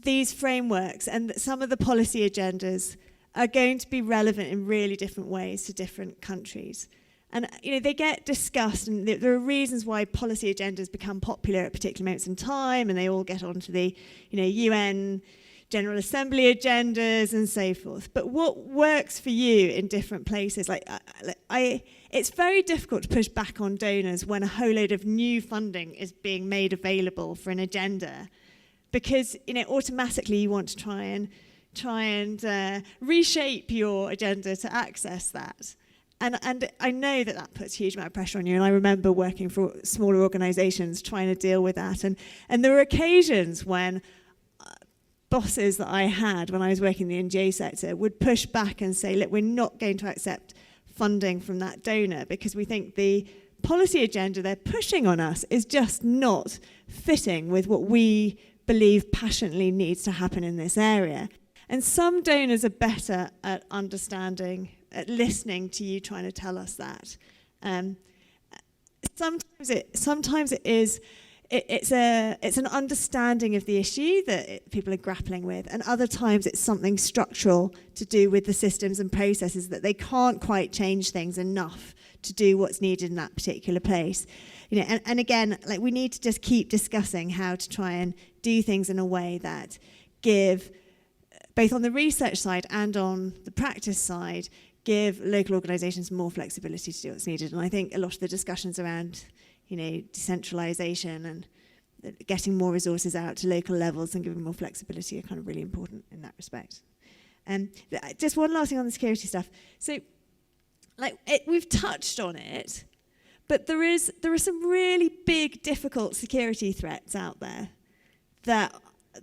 these frameworks and some of the policy agendas are going to be relevant in really different ways to different countries. And, you know, they get discussed, and there are reasons why policy agendas become popular at particular moments in time, and they all get onto the, you know, UN General Assembly agendas and so forth. But what works for you in different places? It's very difficult to push back on donors when a whole load of new funding is being made available for an agenda, because, you know, automatically you want to try and reshape your agenda to access that. And I know that puts a huge amount of pressure on you. And I remember working for smaller organisations trying to deal with that. And there were occasions when bosses that I had when I was working in the NGO sector would push back and say, look, we're not going to accept funding from that donor because we think the policy agenda they're pushing on us is just not fitting with what we believe passionately needs to happen in this area. And some donors are better at understanding, at listening to you trying to tell us that. Sometimes it's an understanding of the issue that people are grappling with, and other times it's something structural to do with the systems and processes that they can't quite change things enough to do what's needed in that particular place. You know, and again, like, we need to just keep discussing how to try and do things in a way that give, both on the research side and on the practice side, give local organisations more flexibility to do what's needed. And I think a lot of the discussions around, you know, decentralisation and, that getting more resources out to local levels and giving more flexibility are kind of really important in that respect. Just one last thing on the security stuff. So, we've touched on it, but there are some really big, difficult security threats out there that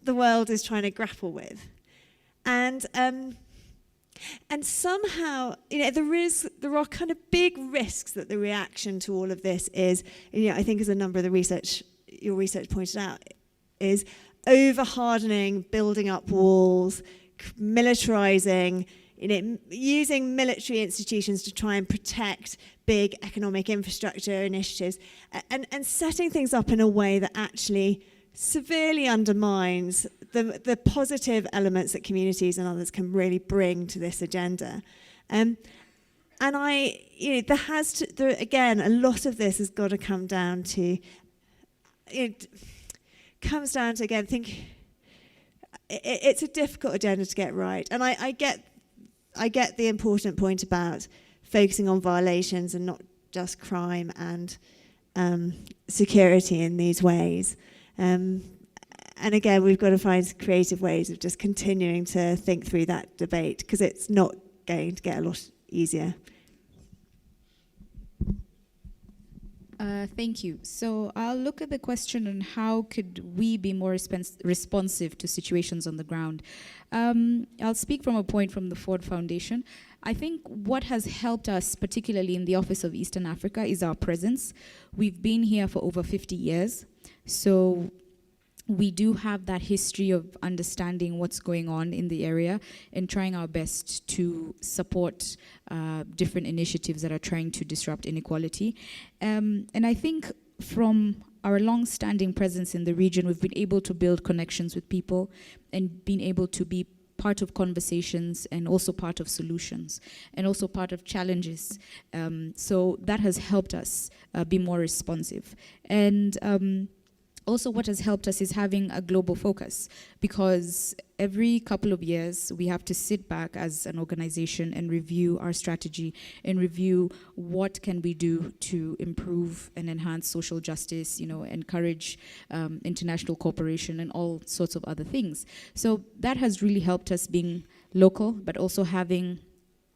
the world is trying to grapple with, and somehow, there are kind of big risks that the reaction to all of this is, I think as a number of your research pointed out, is over-hardening, building up walls, militarizing, using military institutions to try and protect big economic infrastructure initiatives, and setting things up in a way that actually severely undermines the positive elements that communities and others can really bring to this agenda. Again, a lot of this has got to come down to, again, it's a difficult agenda to get right. And I get the important point about focusing on violations and not just crime and security in these ways. And again, we've got to find creative ways of just continuing to think through that debate, because it's not going to get a lot easier. Thank you. So I'll look at the question on how could we be more responsive to situations on the ground. I'll speak from a point from the Ford Foundation. I think what has helped us, particularly in the Office of Eastern Africa, is our presence. We've been here for over 50 years. So we do have that history of understanding what's going on in the area and trying our best to support different initiatives that are trying to disrupt inequality. And I think from our long-standing presence in the region, we've been able to build connections with people and been able to be part of conversations and also part of solutions and also part of challenges. So that has helped us be more responsive. And also what has helped us is having a global focus, because every couple of years we have to sit back as an organization and review our strategy and review what can we do to improve and enhance social justice, encourage international cooperation and all sorts of other things. So that has really helped us being local, but also having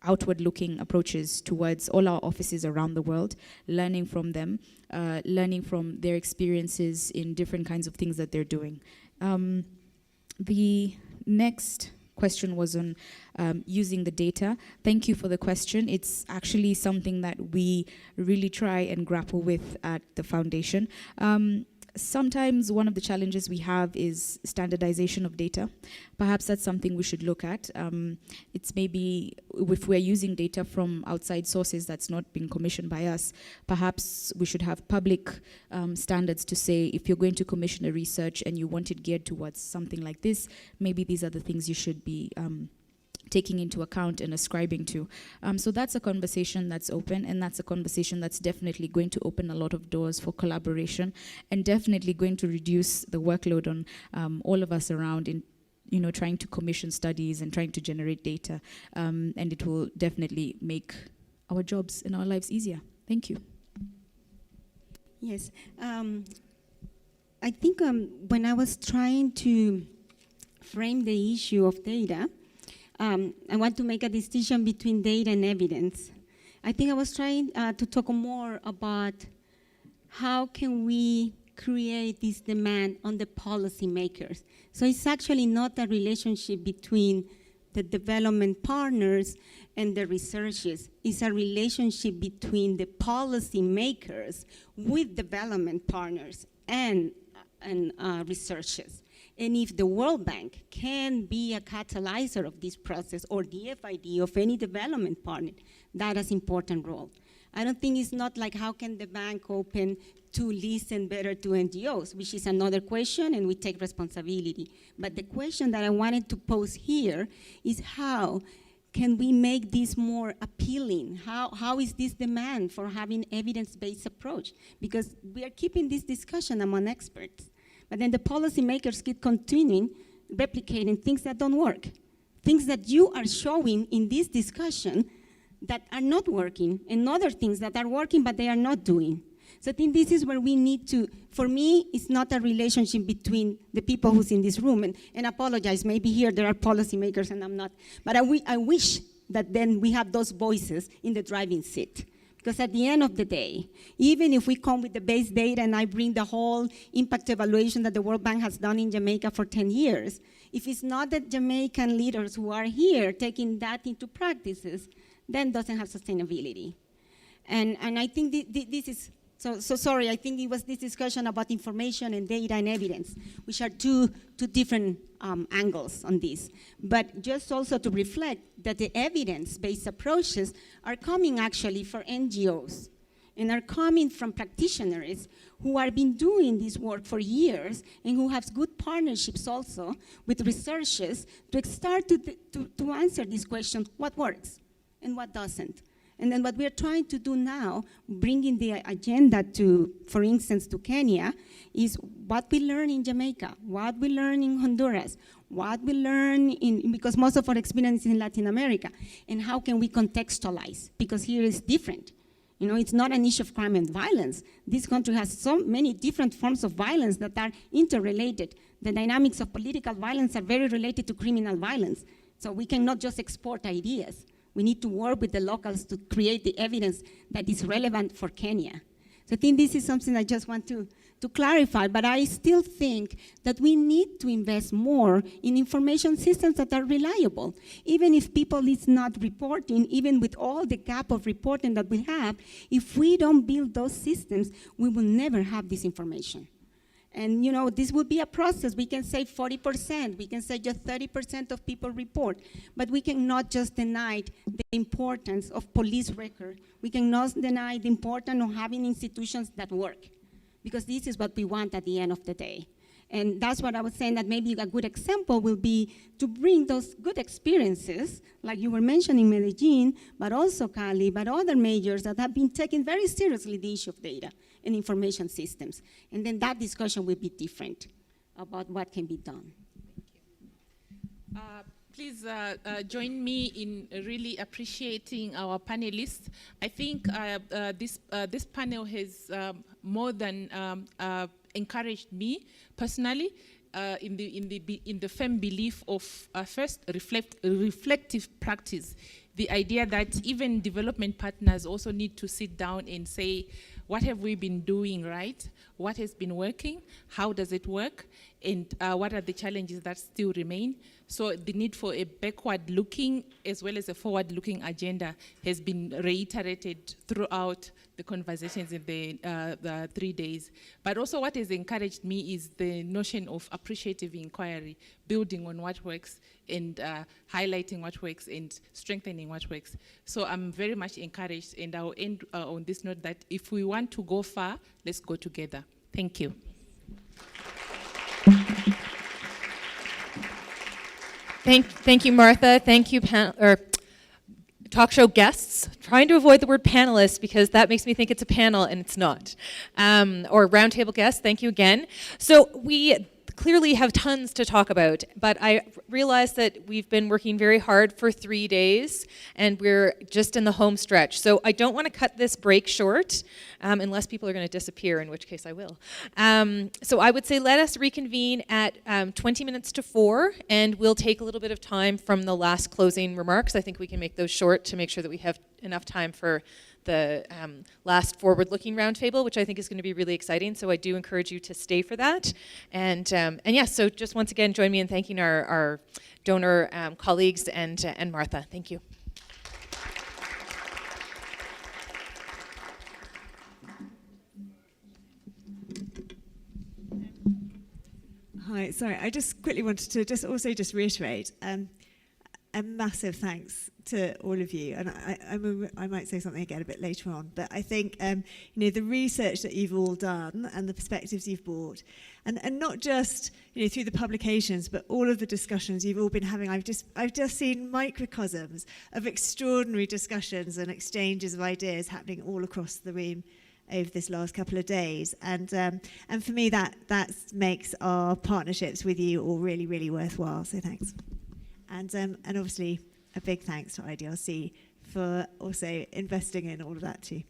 outward-looking approaches towards all our offices around the world, learning from them, learning from their experiences in different kinds of things that they're doing. The next question was on using the data. Thank you for the question. It's actually something that we really try and grapple with at the foundation. Sometimes one of the challenges we have is standardization of data. Perhaps that's something we should look at. It's maybe if we're using data from outside sources that's not being commissioned by us, perhaps we should have public standards to say, if you're going to commission a research and you want it geared towards something like this, maybe these are the things you should be taking into account and ascribing to. So that's a conversation that's open, and that's a conversation that's definitely going to open a lot of doors for collaboration and definitely going to reduce the workload on all of us around in trying to commission studies and trying to generate data. And it will definitely make our jobs and our lives easier. Thank you. Yes. I think when I was trying to frame the issue of data, I want to make a distinction between data and evidence. I think I was trying to talk more about how can we create this demand on the policymakers. So it's actually not a relationship between the development partners and the researchers. It's a relationship between the policymakers with development partners and researchers. And if the World Bank can be a catalyzer of this process, or DFID of any development partner, that has an important role. I don't think it's not like how can the bank open to listen better to NGOs, which is another question, and we take responsibility. But the question that I wanted to pose here is how can we make this more appealing? How is this demand for having evidence-based approach? Because we are keeping this discussion among experts. But then the policymakers keep continuing replicating things that don't work, things that you are showing in this discussion that are not working, and other things that are working but they are not doing. So I think this is where we need to, for me, it's not a relationship between the people who's in this room, and apologize, maybe here there are policymakers and I'm not, but I wish that then we have those voices in the driving seat. Because at the end of the day, even if we come with the base data and I bring the whole impact evaluation that the World Bank has done in Jamaica for 10 years, if it's not the Jamaican leaders who are here taking that into practices, then it doesn't have sustainability. And I think this is, so sorry, I think it was this discussion about information and data and evidence, which are two different angles on this. But just also to reflect that the evidence-based approaches are coming actually for NGOs and are coming from practitioners who have been doing this work for years and who have good partnerships also with researchers to start to answer this question, what works and what doesn't. And then what we're trying to do now, bringing the agenda to, for instance, to Kenya, is what we learn in Jamaica, what we learn in Honduras, what we learn because most of our experience is in Latin America, and how can we contextualize, because here is different. You know, it's not an issue of crime and violence. This country has so many different forms of violence that are interrelated. The dynamics of political violence are very related to criminal violence. So we cannot just export ideas. We need to work with the locals to create the evidence that is relevant for Kenya. So I think this is something I just want to clarify, but I still think that we need to invest more in information systems that are reliable. Even if people is not reporting, even with all the gap of reporting that we have, if we don't build those systems, we will never have this information. And you know, this will be a process. We can say 40%, we can say just 30% of people report, but we cannot just deny the importance of police record. We cannot deny the importance of having institutions that work, because this is what we want at the end of the day. And that's what I was saying, that maybe a good example will be to bring those good experiences, like you were mentioning Medellin, but also Cali, but other majors that have been taking very seriously the issue of data and information systems. And then that discussion will be different about what can be done. Please join me in really appreciating our panelists. I think this panel has more than encouraged me personally in the firm belief of first reflective practice. The idea that even development partners also need to sit down and say, what have we been doing right? What has been working? How does it work? And what are the challenges that still remain? So the need for a backward-looking as well as a forward-looking agenda has been reiterated throughout the conversations in the 3 days. But also what has encouraged me is the notion of appreciative inquiry, building on what works and highlighting what works and strengthening what works. So I'm very much encouraged, and I'll end on this note that if we want to go far, let's go together. Thank you. Thank you, Martha. Thank you, talk show guests. Trying to avoid the word panelists because that makes me think it's a panel and it's not. Or roundtable guests, thank you again. So we clearly have tons to talk about, but I realize that we've been working very hard for 3 days and we're just in the home stretch. So I don't want to cut this break short unless people are going to disappear, in which case I will. So I would say let us reconvene at 20 minutes to 4, and we'll take a little bit of time from the last closing remarks. I think we can make those short to make sure that we have enough time for the last forward-looking roundtable, which I think is going to be really exciting. So I do encourage you to stay for that. And yes, so just once again, join me in thanking our donor colleagues and Martha. Thank you. Hi, sorry, I just quickly wanted to also reiterate a massive thanks to all of you, and I might say something again a bit later on, but I think the research that you've all done and the perspectives you've brought, and not just through the publications, but all of the discussions you've all been having. I've just seen microcosms of extraordinary discussions and exchanges of ideas happening all across the room over this last couple of days, and for me that makes our partnerships with you all really, really worthwhile. So thanks. And obviously, a big thanks to IDRC for also investing in all of that too.